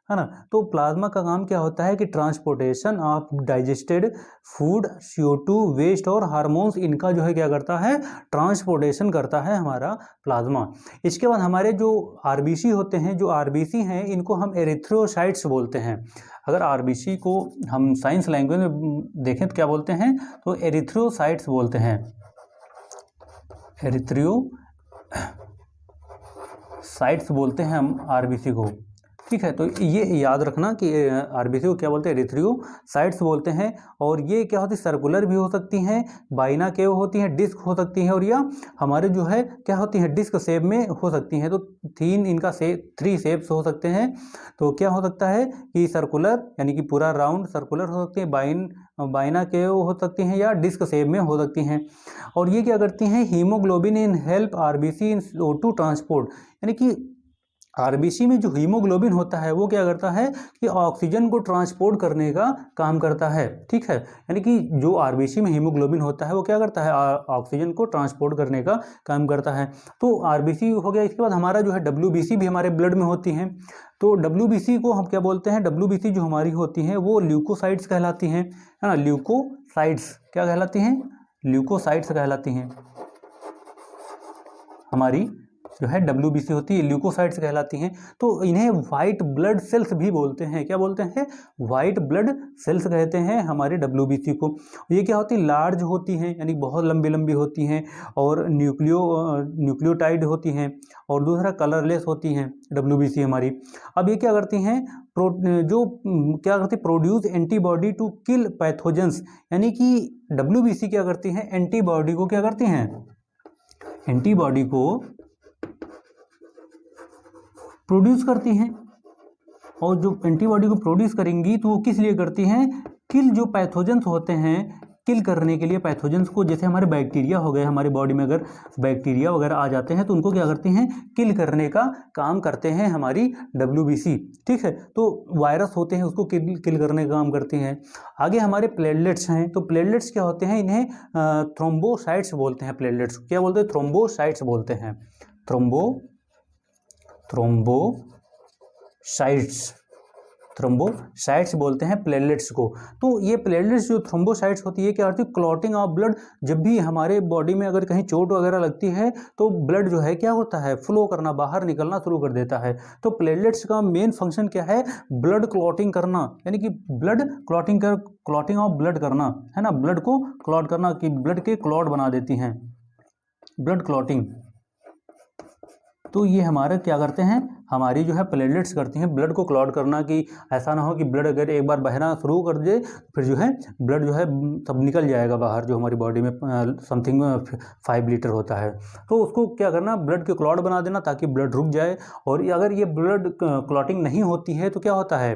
S1: है ना। तो प्लाज्मा का काम क्या होता है कि transportation of digested food, CO2 waste और हार्मोन्स, इनका जो है क्या करता है, ट्रांसपोर्टेशन करता है हमारा प्लाज्मा। इसके बाद हमारे जो RBC होते हैं, जो RBC हैं, इनको हम एरिथ्रोसाइट्स बोलते हैं। अगर RBC को हम साइंस लैंग्वेज में देखें तो क्या बोलते हैं, तो एरिथ्रोसाइट्स बोलते हैं, एरिथ्रोसाइट्स बोलते हैं हम RBC को। ठीक है, तो ये याद रखना कि RBC को क्या बोलते हैं, एरिथ्रोसाइट्स बोलते हैं। और ये क्या होती है, सर्कुलर भी हो सकती हैं, बाइना केव होती हैं, डिस्क हो सकती हैं, और या हमारे जो है क्या होती हैं, डिस्क शेप में हो सकती हैं। तो 3 शेप्स हो सकते हैं। तो क्या हो सकता है कि सर्कुलर यानी कि पूरा राउंड सर्कुलर हो सकती है, बाइना केव हो सकती हैं, या डिस्क शेप में हो सकती हैं। और ये क्या करती हैं, हीमोग्लोबिन इन हेल्प RBC इन O2 ट्रांसपोर्ट, यानी कि RBC में जो हीमोग्लोबिन होता है वो क्या करता है कि ऑक्सीजन को ट्रांसपोर्ट करने का काम करता है। ठीक है, यानी कि जो RBC में हीमोग्लोबिन होता है वो क्या करता है, ऑक्सीजन को ट्रांसपोर्ट करने का काम करता है। तो RBC हो गया। इसके बाद हमारा जो है WBC भी हमारे ब्लड में होती हैं। तो WBC को हम क्या बोलते हैं, WBC जो हमारी होती हैं वो ल्यूकोसाइट्स कहलाती हैं, है ना। ल्यूकोसाइट्स क्या कहलाती हैं, ल्यूकोसाइट्स कहलाती हैं। हमारी जो है WBC होती है, ल्यूकोसाइट्स कहलाती हैं। तो इन्हें वाइट ब्लड सेल्स भी बोलते हैं। क्या बोलते हैं? वाइट ब्लड सेल्स कहते हैं हमारे WBC को। ये क्या होती है? लार्ज होती हैं, यानी बहुत लंबी लंबी होती हैं, और न्यूक्लियोटाइड होती हैं, और दूसरा कलरलेस होती हैं WBC हमारी। अब ये क्या करती हैं? क्या करती है? Produce antibody to kill pathogens, यानी कि WBC क्या करती हैं? एंटीबॉडी को क्या करती हैं? एंटीबॉडी को प्रोड्यूस करती हैं। और जो एंटीबॉडी को प्रोड्यूस करेंगी तो वो किस लिए करती हैं? किल जो पैथोजेंस होते हैं, किल करने के लिए पैथोजेंस को। जैसे हमारे बैक्टीरिया हो गए, हमारे बॉडी में अगर बैक्टीरिया वगैरह आ जाते हैं तो उनको क्या करती हैं? किल करने का काम करते हैं हमारी WBC। ठीक है, तो वायरस होते हैं उसको किल करने का काम करती हैं। आगे हमारे प्लेटलेट्स हैं। तो प्लेटलेट्स क्या होते हैं? इन्हें थ्रोम्बोसाइट्स बोलते हैं। प्लेटलेट्स क्या बोलते हैं? थ्रोम्बोसाइट्स बोलते हैं। थ्रोम्बोसाइट्स बोलते हैं प्लेटलेट्स को। तो ये प्लेटलेट्स जो थ्रोम्बोसाइट्स होती है, क्या होती है? Clotting of blood. जब भी हमारे बॉडी में अगर कहीं चोट वगैरह लगती है तो ब्लड जो है क्या होता है? फ्लो करना, बाहर निकलना शुरू कर देता है। तो प्लेटलेट्स का मेन फंक्शन क्या है? ब्लड क्लॉटिंग करना, यानी कि ब्लड क्लॉटिंग ऑफ ब्लड करना, है ना, ब्लड को क्लॉट करना, कि ब्लड के क्लॉट बना देती हैं, ब्लड क्लॉटिंग। तो ये हमारे क्या करते हैं? हमारी जो है प्लेटलेट्स करती हैं ब्लड को क्लॉट करना, कि ऐसा ना हो कि ब्लड अगर एक बार बहना शुरू कर दे फिर जो है ब्लड जो है तब निकल जाएगा बाहर, जो हमारी बॉडी में समथिंग 5 लीटर होता है। तो उसको क्या करना? ब्लड के क्लॉट बना देना ताकि ब्लड रुक जाए। और अगर ये ब्लड क्लॉटिंग नहीं होती है तो क्या होता है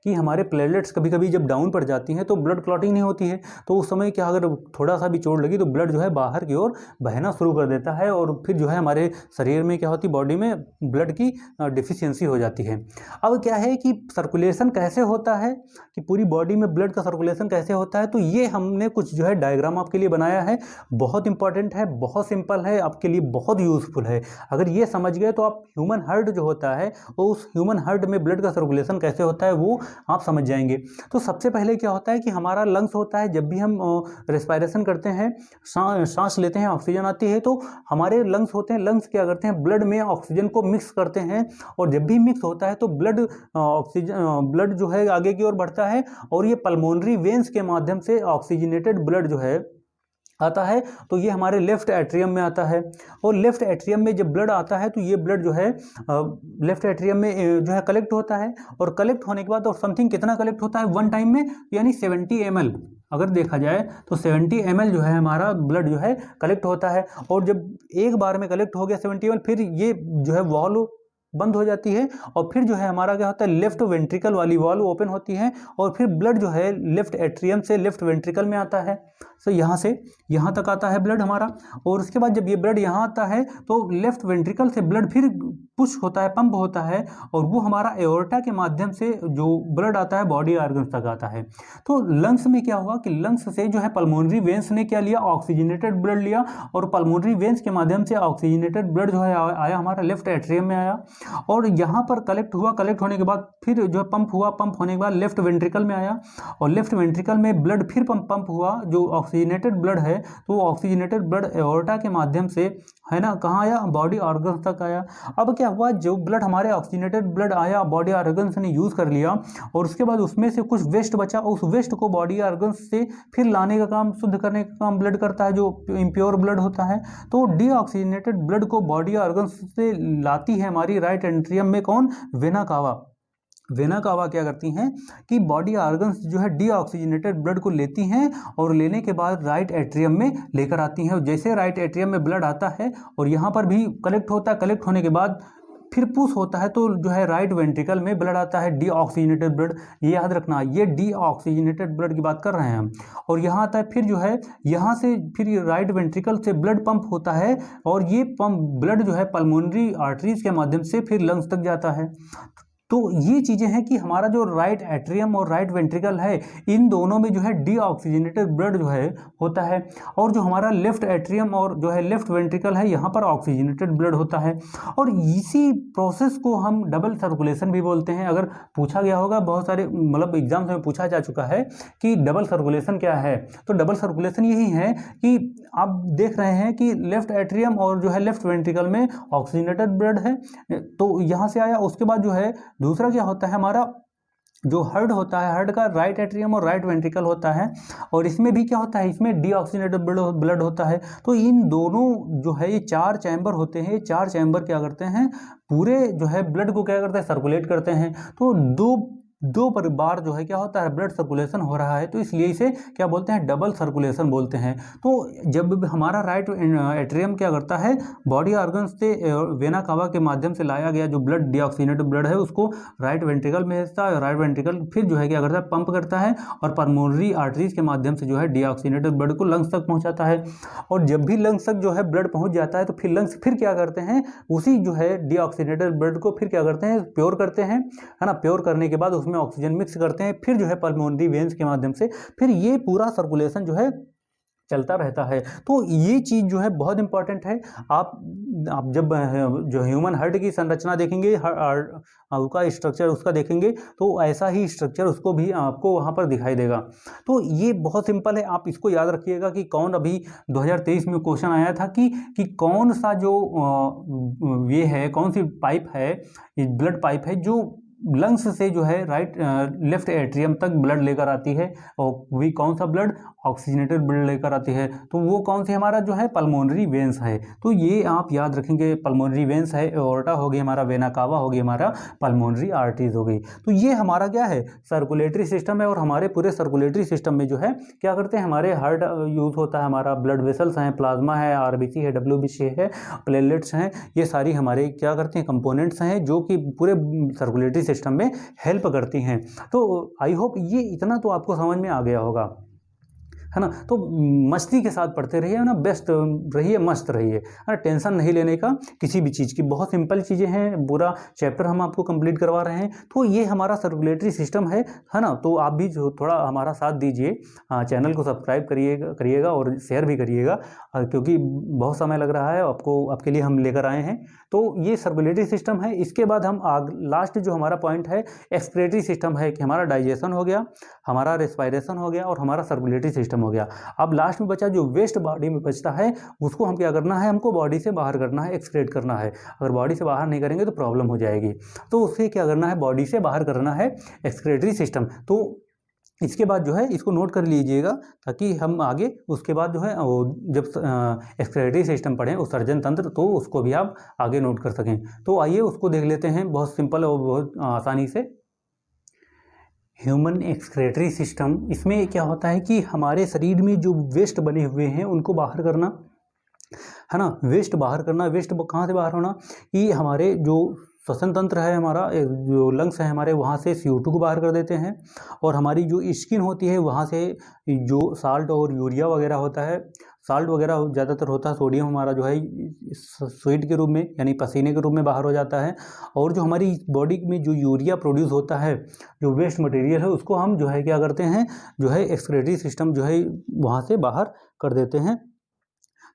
S1: कि हमारे प्लेटलेट्स कभी कभी जब डाउन पड़ जाती हैं तो ब्लड क्लॉटिंग नहीं होती है, तो उस समय क्या, अगर थोड़ा सा भी चोट लगी तो ब्लड जो है बाहर की ओर बहना शुरू कर देता है, और फिर जो है हमारे शरीर में क्या होती, बॉडी में ब्लड की डिफिशियंसी हो जाती है। अब क्या है कि सर्कुलेशन कैसे होता है, कि पूरी बॉडी में ब्लड का सर्कुलेशन कैसे होता है, तो ये हमने कुछ जो है डायग्राम आपके लिए बनाया है। बहुत इंपॉर्टेंट है, बहुत सिंपल है, आपके लिए बहुत यूजफुल है। अगर ये समझ गए तो आप ह्यूमन हार्ट जो होता है, उस ह्यूमन हार्ट में ब्लड का सर्कुलेशन कैसे होता है वो आप समझ जाएंगे। तो सबसे पहले क्या होता है कि हमारा लंग्स होता है, जब भी हम रेस्पिरेशन करते हैं, सांस लेते हैं, ऑक्सीजन आती है, तो हमारे लंग्स होते हैं। लंग्स क्या करते हैं? ब्लड में ऑक्सीजन को मिक्स करते हैं, और जब भी मिक्स होता है तो ब्लड जो है आगे की ओर बढ़ता है, और ये पल्मोनरी वेन्स के माध्यम से ऑक्सीजनेटेड ब्लड जो है आता है। तो ये हमारे लेफ्ट एट्रियम में आता है, और लेफ्ट एट्रियम में जब ब्लड आता है तो ये ब्लड जो है लेफ्ट एट्रियम में जो है कलेक्ट होता है, और कलेक्ट होने के बाद और समथिंग कितना कलेक्ट होता है वन टाइम में, यानी 70 ml अगर देखा जाए तो 70 ml जो है हमारा ब्लड जो है कलेक्ट होता है। और जब एक बार में कलेक्ट हो गया 70 ml, फिर ये जो है वॉल्व बंद हो जाती है, और फिर जो है हमारा क्या होता है, लेफ्ट वेंट्रिकल वाली वॉल्व ओपन होती है, और फिर ब्लड जो है लेफ्ट एट्रियम से लेफ्ट वेंट्रिकल में आता है। तो यहाँ से यहाँ तक आता है ब्लड हमारा, और उसके बाद जब ये ब्लड यहाँ आता है तो लेफ्ट वेंट्रिकल से ब्लड फिर पुश होता है, पंप होता है, और वो हमारा एओर्टा के माध्यम से जो ब्लड आता है बॉडी ऑर्गन्स तक आता है। तो लंग्स में क्या हुआ कि लंग्स से जो है पल्मोनरी वेन्स ने क्या लिया, ऑक्सीजनेटेड ब्लड लिया, और पल्मोनरी वेन्स के माध्यम से ऑक्सीजनेटेड ब्लड जो है आया हमारा लेफ्ट एट्रियम में आया, और यहाँ पर कलेक्ट हुआ। कलेक्ट होने के बाद फिर जो है पंप हुआ, पंप होने के बाद लेफ्ट वेंट्रिकल में आया, और लेफ्ट वेंट्रिकल में ब्लड फिर पंप हुआ, जो ऑक्सीजनेटेड ब्लड है, तो ऑक्सीजनेटेड ब्लड एओर्टा के माध्यम से, है ना, कहाँ आया, बॉडी ऑर्गन्स तक आया। अब क्या हुआ, जो ब्लड हमारे ऑक्सीजनेटेड ब्लड आया, बॉडी ऑर्गन्स ने यूज़ कर लिया, और उसके बाद उसमें से कुछ वेस्ट बचा, उस वेस्ट को बॉडी ऑर्गन्स से फिर लाने का काम, शुद्ध करने का काम ब्लड करता है, जो इम्प्योर ब्लड होता है। तो डीऑक्सीजनेटेड ब्लड को बॉडी ऑर्गन्स से लाती है हमारी राइट एट्रियम में कौन, वेना कावा। वेना कावा क्या करती हैं कि बॉडी ऑर्गन्स जो है डीऑक्सीजनेटेड ब्लड को लेती हैं, और लेने के बाद राइट एट्रियम में लेकर आती हैं। जैसे राइट एट्रियम में ब्लड आता है और यहाँ पर भी कलेक्ट होता है, कलेक्ट होने के बाद फिर पुश होता है, तो जो है राइट वेंट्रिकल में ब्लड आता है, डीऑक्सीजनेटेड ब्लड। ये याद रखना, ये डीऑक्सीजनेटेड ब्लड की बात कर रहे हैं हम। और यहाँ आता है, फिर जो है यहाँ से फिर राइट वेंट्रिकल से ब्लड पंप होता है, और ये पंप ब्लड जो है पल्मोनरी आर्टरीज के माध्यम से फिर लंग्स तक जाता है। तो ये चीज़ें हैं कि हमारा जो राइट एट्रियम और राइट वेंट्रिकल है, इन दोनों में जो है डीऑक्सीजनेटेड ब्लड जो है होता है, और जो हमारा लेफ्ट एट्रियम और जो है लेफ्ट वेंट्रिकल है, यहाँ पर ऑक्सीजनेटेड ब्लड होता है। और इसी प्रोसेस को हम डबल सर्कुलेशन भी बोलते हैं। अगर पूछा गया होगा, बहुत सारे मतलब एग्जाम्स में पूछा जा चुका है कि डबल सर्कुलेशन क्या है, तो डबल सर्कुलेशन यही है कि आप देख रहे हैं कि लेफ्ट एट्रियम और जो है लेफ्ट वेंट्रिकल में ऑक्सीजनेटेड ब्लड है, तो यहाँ से आया। उसके बाद जो है दूसरा क्या होता है, हमारा जो हार्ट होता है, हार्ट का राइट एट्रियम और राइट वेंट्रिकल होता है, और इसमें भी क्या होता है, इसमें डीऑक्सीजनेटेड ब्लड होता है। तो इन दोनों जो है ये 4 चैम्बर होते हैं, ये 4 चैम्बर क्या करते हैं, पूरे जो है ब्लड को क्या करते हैं, सर्कुलेट करते हैं। तो दो बार जो है क्या होता है, ब्लड सर्कुलेशन हो रहा है, तो इसलिए इसे क्या बोलते हैं, डबल सर्कुलेशन बोलते हैं। तो जब हमारा राइट एट्रियम क्या करता है, बॉडी ऑर्गन्स से वेना कावा के माध्यम से लाया गया जो ब्लड डीऑक्सीजनेटेड ब्लड है उसको राइट वेंट्रिकल में भेजता है, और राइट वेंट्रिकल फिर जो है क्या करता है, पंप करता है और पल्मोनरी आर्टरीज के माध्यम से जो है डीऑक्सीजनेटेड ब्लड को लंग्स तक पहुँचाता है। और जब भी लंग्स तक जो है ब्लड पहुँच जाता है, तो फिर लंग्स फिर क्या करते हैं, उसी जो है डीऑक्सीजनेटेड ब्लड को फिर क्या करते हैं, प्योर करते हैं, है ना। प्योर करने के बाद उसमें ऑक्सीजन मिक्स करते हैं, फिर जो है पल्मोनरी वेन्स के माध्यम से फिर ये पूरा सर्कुलेशन जो है चलता रहता है। तो ये चीज़ जो है बहुत इंपॉर्टेंट है। आप जब जो ह्यूमन हार्ट की संरचना देखेंगे, उसका स्ट्रक्चर उसका देखेंगे, तो ऐसा ही स्ट्रक्चर उसको भी आपको वहाँ पर दिखाई देगा। तो ये बहुत सिंपल है, आप इसको याद रखिएगा कि कौन, अभी 2023 में क्वेश्चन आया था कि कौन सा जो ये है, कौन सी पाइप है, ब्लड पाइप है जो लंग्स से जो है राइट लेफ्ट एट्रियम तक ब्लड लेकर आती है, और वही कौन सा ब्लड, ऑक्सीजनेटेड ब्लड लेकर आती है, तो वो कौन सी हमारा जो है पल्मोनरी वेन्स है। तो ये आप याद रखेंगे, पल्मोनरी वेन्स है, एओर्टा हो गई हमारा, वेना कावा हो गई हमारा, पल्मोनरी आर्टरीज हो गई। तो ये हमारा क्या है, सर्कुलेटरी सिस्टम है। और हमारे पूरे सर्कुलेटरी सिस्टम में जो है क्या करते हैं, हमारे हार्ट यूज होता है, हमारा ब्लड वेसल्स हैं, प्लाज्मा है, आरबीसी है, डब्ल्यूबीसी है, प्लेटलेट्स हैं, ये सारी हमारे क्या करते हैं, कंपोनेंट्स हैं जो कि पूरे सर्कुलेटरी सिस्टम में हेल्प करती हैं। तो आई होप ये इतना तो आपको समझ में आ गया होगा, है ना। तो मस्ती के साथ पढ़ते रहिए ना, बेस्ट रहिए, मस्त रहिए, है ना। टेंशन नहीं लेने का किसी भी चीज़ की, बहुत सिंपल चीज़ें हैं, पूरा चैप्टर हम आपको कंप्लीट करवा रहे हैं। तो ये हमारा सर्कुलेटरी सिस्टम है ना। तो आप भी जो थोड़ा हमारा साथ दीजिए, चैनल को सब्सक्राइब करिएगा और शेयर भी करिएगा, क्योंकि बहुत समय लग रहा है आपको, आपके लिए हम लेकर आए हैं। तो ये सर्कुलेटरी सिस्टम है। इसके बाद हम लास्ट जो हमारा पॉइंट है, एक्सक्रीटरी सिस्टम है, कि हमारा डाइजेशन हो गया, हमारा रेस्पिरेशन हो गया, और हमारा सर्कुलेटरी सिस्टम हो गया। अब लास्ट में बचा जो वेस्ट बॉडी में बचता है, उसको हम क्या करना है, हमको बॉडी से बाहर करना है, एक्सक्रीट करना है। अगर बॉडी से बाहर नहीं करेंगे तो प्रॉब्लम हो जाएगी। तो उसे क्या करना है, बॉडी से बाहर करना है, एक्सक्रीटरी सिस्टम। तो इसके बाद जो है इसको नोट कर लीजिएगा, ताकि हम आगे उसके बाद जो है जब एक्सक्रीटरी सिस्टम पढ़ें, उत्सर्जन तंत्र, तो उसको भी आप आगे नोट कर सकें। तो आइए उसको देख लेते हैं, बहुत सिंपल और बहुत आसानी से। ह्यूमन एक्सक्रीटरी सिस्टम, इसमें क्या होता है कि हमारे शरीर में जो वेस्ट बने हुए हैं उनको बाहर करना, है ना। वेस्ट बाहर करना, वेस्ट कहाँ से बाहर होना, कि हमारे जो श्वसन तंत्र है, हमारा जो लंग्स है हमारे, वहाँ से CO2 को बाहर कर देते हैं, और हमारी जो स्किन होती है वहाँ से जो साल्ट और यूरिया वगैरह होता है, साल्ट वगैरह ज़्यादातर होता है, सोडियम हमारा जो है स्वेट के रूप में, यानी पसीने के रूप में बाहर हो जाता है। और जो हमारी बॉडी में जो यूरिया प्रोड्यूस होता है, जो वेस्ट मटेरियल है, उसको हम जो है क्या करते हैं, जो है एक्सक्रीटरी सिस्टम जो है वहाँ से बाहर कर देते हैं।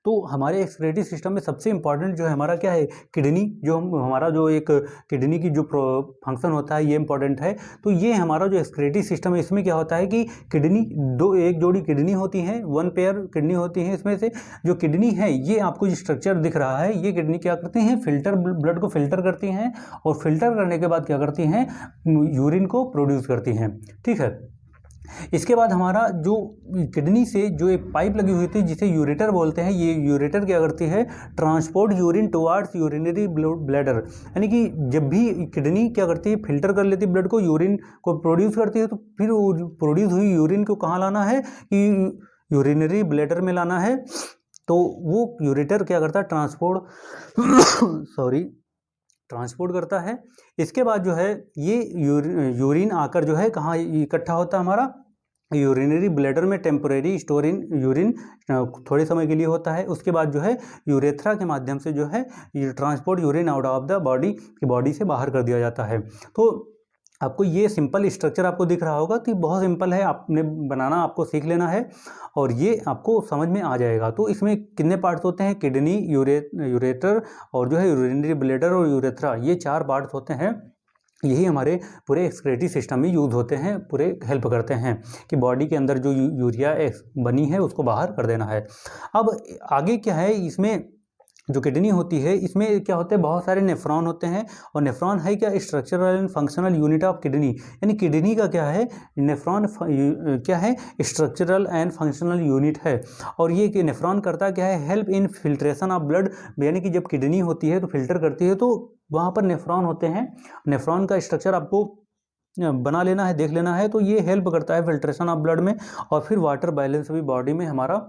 S1: तो हमारे एक्सक्रीटरी सिस्टम में सबसे इम्पॉर्टेंट जो है हमारा क्या है, किडनी, जो हमारा जो एक किडनी की जो फंक्शन होता है, ये इम्पॉर्टेंट है। तो ये हमारा जो एक्सक्रीटरी सिस्टम है, इसमें क्या होता है कि किडनी, एक जोड़ी किडनी होती है, 1 पेयर किडनी होती है। इसमें से जो किडनी है, ये आपको जो स्ट्रक्चर दिख रहा है, ये किडनी क्या करती हैं, फिल्टर, ब्लड को फिल्टर करती हैं, और फिल्टर करने के बाद क्या करती हैं, यूरिन को प्रोड्यूस करती हैं, ठीक है। इसके बाद हमारा जो किडनी से जो एक पाइप लगी हुई थी, जिसे यूरेटर बोलते हैं, ये यूरेटर क्या करती है, transport urine towards urinary bladder, यानी कि जब भी किडनी क्या करती है, फिल्टर कर लेती है ब्लड को, यूरिन को प्रोड्यूस करती है, तो फिर प्रोड्यूस हुई यूरिन को कहाँ लाना है, कि यूरिनरी ब्लैडर में लाना है। तो वो यूरेटर क्या करता है, ट्रांसपोर्ट करता है। इसके बाद जो है ये यूरिन आकर जो है कहाँ इकट्ठा होता है, हमारा यूरिनरी ब्लैडर में टेम्पोरेरी स्टोर इन यूरिन थोड़े समय के लिए होता है। उसके बाद जो है यूरेथ्रा के माध्यम से जो है ये transport urine out of the body से बाहर कर दिया जाता है। तो आपको ये सिंपल स्ट्रक्चर आपको दिख रहा होगा कि बहुत सिंपल है, आपने बनाना आपको सीख लेना है और ये आपको समझ में आ जाएगा। तो इसमें कितने पार्ट्स होते हैं, किडनी, यूरेटर और जो है यूरिनरी ब्लैडर और यूरेथ्रा, ये 4 पार्ट्स होते हैं। यही हमारे पूरे एक्सक्रीटरी सिस्टम में यूज़ होते हैं, पूरे हेल्प करते हैं कि बॉडी के अंदर जो यूरिया बनी है उसको बाहर कर देना है। अब आगे क्या है, इसमें जो किडनी होती है इसमें क्या होते हैं, बहुत सारे नेफ्रॉन होते हैं। और नेफ्रॉन है क्या, structural and functional unit of kidney, यानी किडनी का क्या है, नेफ्रॉन क्या है, स्ट्रक्चरल एंड फंक्शनल यूनिट है। और ये कि नेफ्रॉन करता क्या है, help in filtration of blood, यानी कि जब किडनी होती है तो फिल्टर करती है, तो वहाँ पर नेफ्रॉन होते हैं। नेफ्रॉन का स्ट्रक्चर आपको बना लेना है, देख लेना है। तो ये हेल्प करता है फिल्ट्रेशन ऑफ ब्लड में। और फिर वाटर बैलेंस भी, बॉडी में हमारा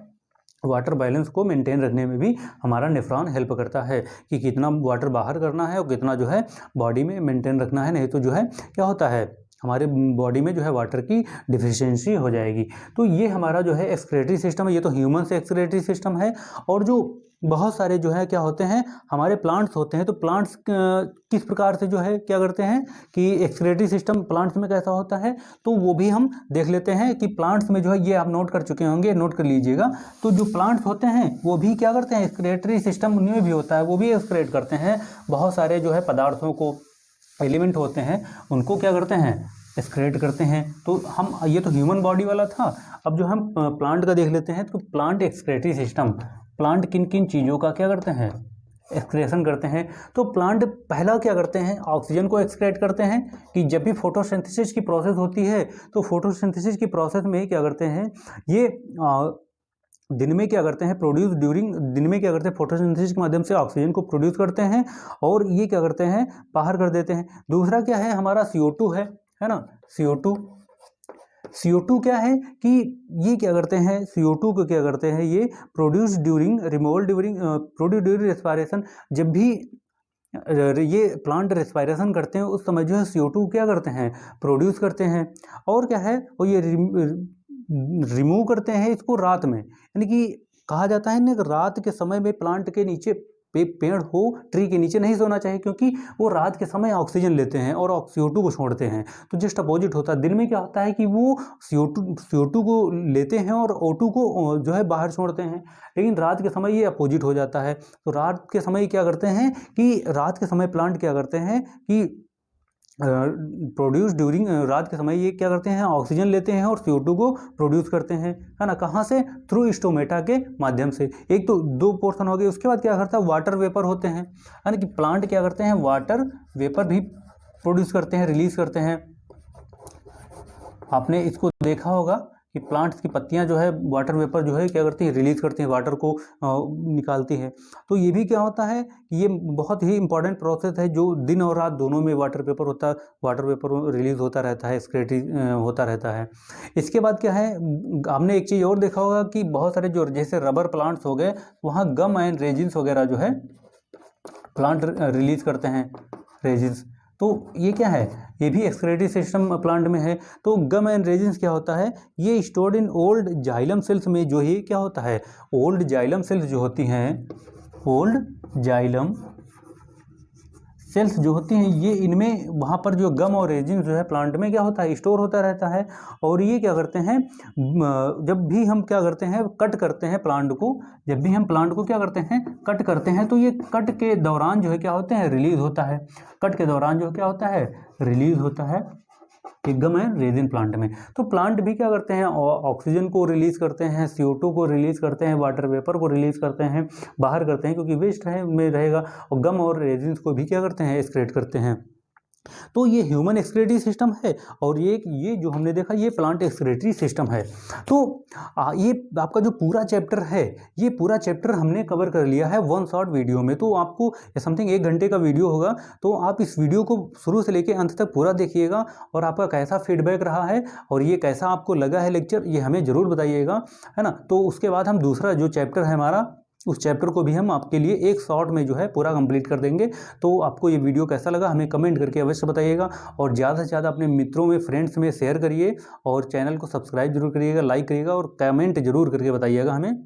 S1: वाटर बैलेंस को मेंटेन रखने में भी हमारा नेफ्रॉन हेल्प करता है कि कितना वाटर बाहर करना है और कितना जो है बॉडी में मेंटेन रखना है, नहीं तो जो है क्या होता है, हमारे बॉडी में जो है वाटर की डिफिशियंसी हो जाएगी। तो ये हमारा जो है एक्सक्रीटरी सिस्टम है, ये तो ह्यूमन से एक्सक्रीटरी सिस्टम है। और जो बहुत सारे जो है क्या होते हैं, हमारे प्लांट्स होते हैं। तो प्लांट्स किस प्रकार से जो है क्या करते हैं कि एक्सक्रीटरी सिस्टम प्लांट्स में कैसा होता है, तो वो भी हम देख लेते हैं कि प्लांट्स में जो है, ये आप नोट कर चुके होंगे, नोट कर लीजिएगा। तो जो प्लांट्स होते हैं वो भी क्या करते हैं, एक्सक्रीटरी सिस्टम उनमें भी होता है, वो भी एक्सक्रीट करते हैं। बहुत सारे जो है पदार्थों को, एलिमेंट होते हैं, उनको क्या करते हैं, एक्सक्रीट करते हैं। तो हम, ये तो ह्यूमन बॉडी वाला था। अब जो हम प्लांट का देख लेते हैं, तो प्लांट एक्सक्रीटरी सिस्टम, प्लांट किन किन चीज़ों का क्या करते हैं, एक्सक्रेशन करते हैं। तो प्लांट पहला क्या करते हैं, ऑक्सीजन को एक्सक्रेट करते हैं कि जब भी फोटोसिंथेसिस की प्रोसेस होती है, तो फोटोसिंथेसिस की प्रोसेस में क्या करते हैं, ये दिन में क्या करते हैं, प्रोड्यूस ड्यूरिंग, दिन में क्या करते हैं, फोटोसिंथेसिस के माध्यम से ऑक्सीजन को प्रोड्यूस करते हैं और ये क्या करते हैं, बाहर कर देते हैं। दूसरा क्या है, हमारा CO2 है ना, CO2 क्या है कि ये क्या करते हैं, CO2 को क्या करते हैं, ये प्रोड्यूस ड्यूरिंग रेस्पिरेशन। जब भी ये प्लांट रेस्पिरेशन करते हैं उस समय जो है CO2 क्या करते हैं, प्रोड्यूस करते हैं। और क्या है, वो ये रिमूव करते हैं इसको रात में, यानी कि कहा जाता है ना कि रात के समय में प्लांट के नीचे पेड़ हो, ट्री के नीचे नहीं सोना चाहिए, क्योंकि वो रात के समय ऑक्सीजन लेते हैं और CO2 को छोड़ते हैं। तो जस्ट अपोजिट होता है, दिन में क्या होता है कि वो CO2 को लेते हैं और O2 को जो है बाहर छोड़ते हैं, लेकिन रात के समय ये अपोजिट हो जाता है। तो रात के समय क्या करते हैं कि रात के समय प्लांट क्या करते हैं कि प्रोड्यूस ड्यूरिंग, रात के समय ये क्या करते हैं, ऑक्सीजन लेते हैं और CO2 को प्रोड्यूस करते हैं, है ना, कहाँ से, थ्रू स्टोमेटा के माध्यम से। एक तो 2 पोर्शन हो गए। उसके बाद क्या करता है, वाटर वेपर होते हैं, यानी कि प्लांट क्या करते हैं, वाटर वेपर भी प्रोड्यूस करते हैं, रिलीज करते हैं। आपने इसको देखा होगा कि प्लांट्स की पत्तियां जो है वाटर वेपर जो है क्या करती है, रिलीज करती हैं, वाटर को निकालती है। तो ये भी क्या होता है कि ये बहुत ही इंपॉर्टेंट प्रोसेस है, जो दिन और रात दोनों में वाटर वेपर रिलीज होता रहता है, एक्सक्रीटरी होता रहता है। इसके बाद क्या है, आपने एक चीज़ और देखा होगा कि बहुत सारे जो जैसे रबर प्लांट्स हो गए, वहाँ गम एंड रेजिन्स वगैरह जो है प्लांट रिलीज करते हैं, रेजिन्स। तो ये क्या है, ये भी एक्सक्रीटरी सिस्टम प्लांट में है। तो गम एंड रेजिन्स क्या होता है, ये stored in old xylem cells में, जो ये क्या होता है, ओल्ड जाइलम सेल्स जो होती हैं, ओल्ड जाइलम सेल्स जो होती हैं, ये इनमें वहाँ पर जो गम और रेजिन जो है प्लांट में क्या होता है, स्टोर होता रहता है। और ये क्या करते हैं, जब भी हम क्या करते हैं, कट करते हैं प्लांट को, जब भी हम प्लांट को क्या करते हैं, कट करते हैं, तो ये कट के दौरान जो है क्या होते हैं, रिलीज होता है। कट के दौरान जो क्या होता है, रिलीज होता है गम है रेजिन प्लांट में। तो प्लांट भी क्या करते हैं, ऑक्सीजन को रिलीज करते हैं, CO2 को रिलीज करते हैं, वाटर वेपर को रिलीज करते हैं, बाहर करते हैं, क्योंकि वेस्ट में रहेगा। और गम और रेजिन को भी क्या करते हैं, एक्सक्रीट करते हैं। तो ये ह्यूमन एक्सक्रीटरी सिस्टम है और ये जो हमने देखा, ये प्लांट एक्सक्रीटरी सिस्टम है। तो ये आपका जो पूरा चैप्टर है, ये पूरा चैप्टर हमने कवर कर लिया है वन शॉर्ट वीडियो में। तो आपको समथिंग 1 घंटे का वीडियो होगा, तो आप इस वीडियो को शुरू से लेकर अंत तक पूरा देखिएगा और आपका कैसा फीडबैक रहा है और ये कैसा आपको लगा है लेक्चर, ये हमें ज़रूर बताइएगा, है ना। तो उसके बाद हम दूसरा जो चैप्टर है हमारा उस चैप्टर को भी हम आपके लिए एक शॉर्ट में जो है पूरा कंप्लीट कर देंगे। तो आपको ये वीडियो कैसा लगा हमें कमेंट करके अवश्य बताइएगा, और ज़्यादा से ज़्यादा अपने मित्रों में, फ्रेंड्स में शेयर करिए, और चैनल को सब्सक्राइब जरूर करिएगा, लाइक करिएगा और कमेंट जरूर करके बताइएगा हमें।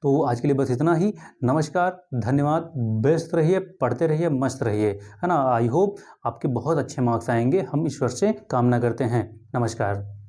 S1: तो आज के लिए बस इतना ही। नमस्कार, धन्यवाद, व्यस्त रहिए, पढ़ते रहिए, मस्त रहिए, है ना। आई होप आपके बहुत अच्छे मार्क्स आएंगे, हम ईश्वर से कामना करते हैं। नमस्कार।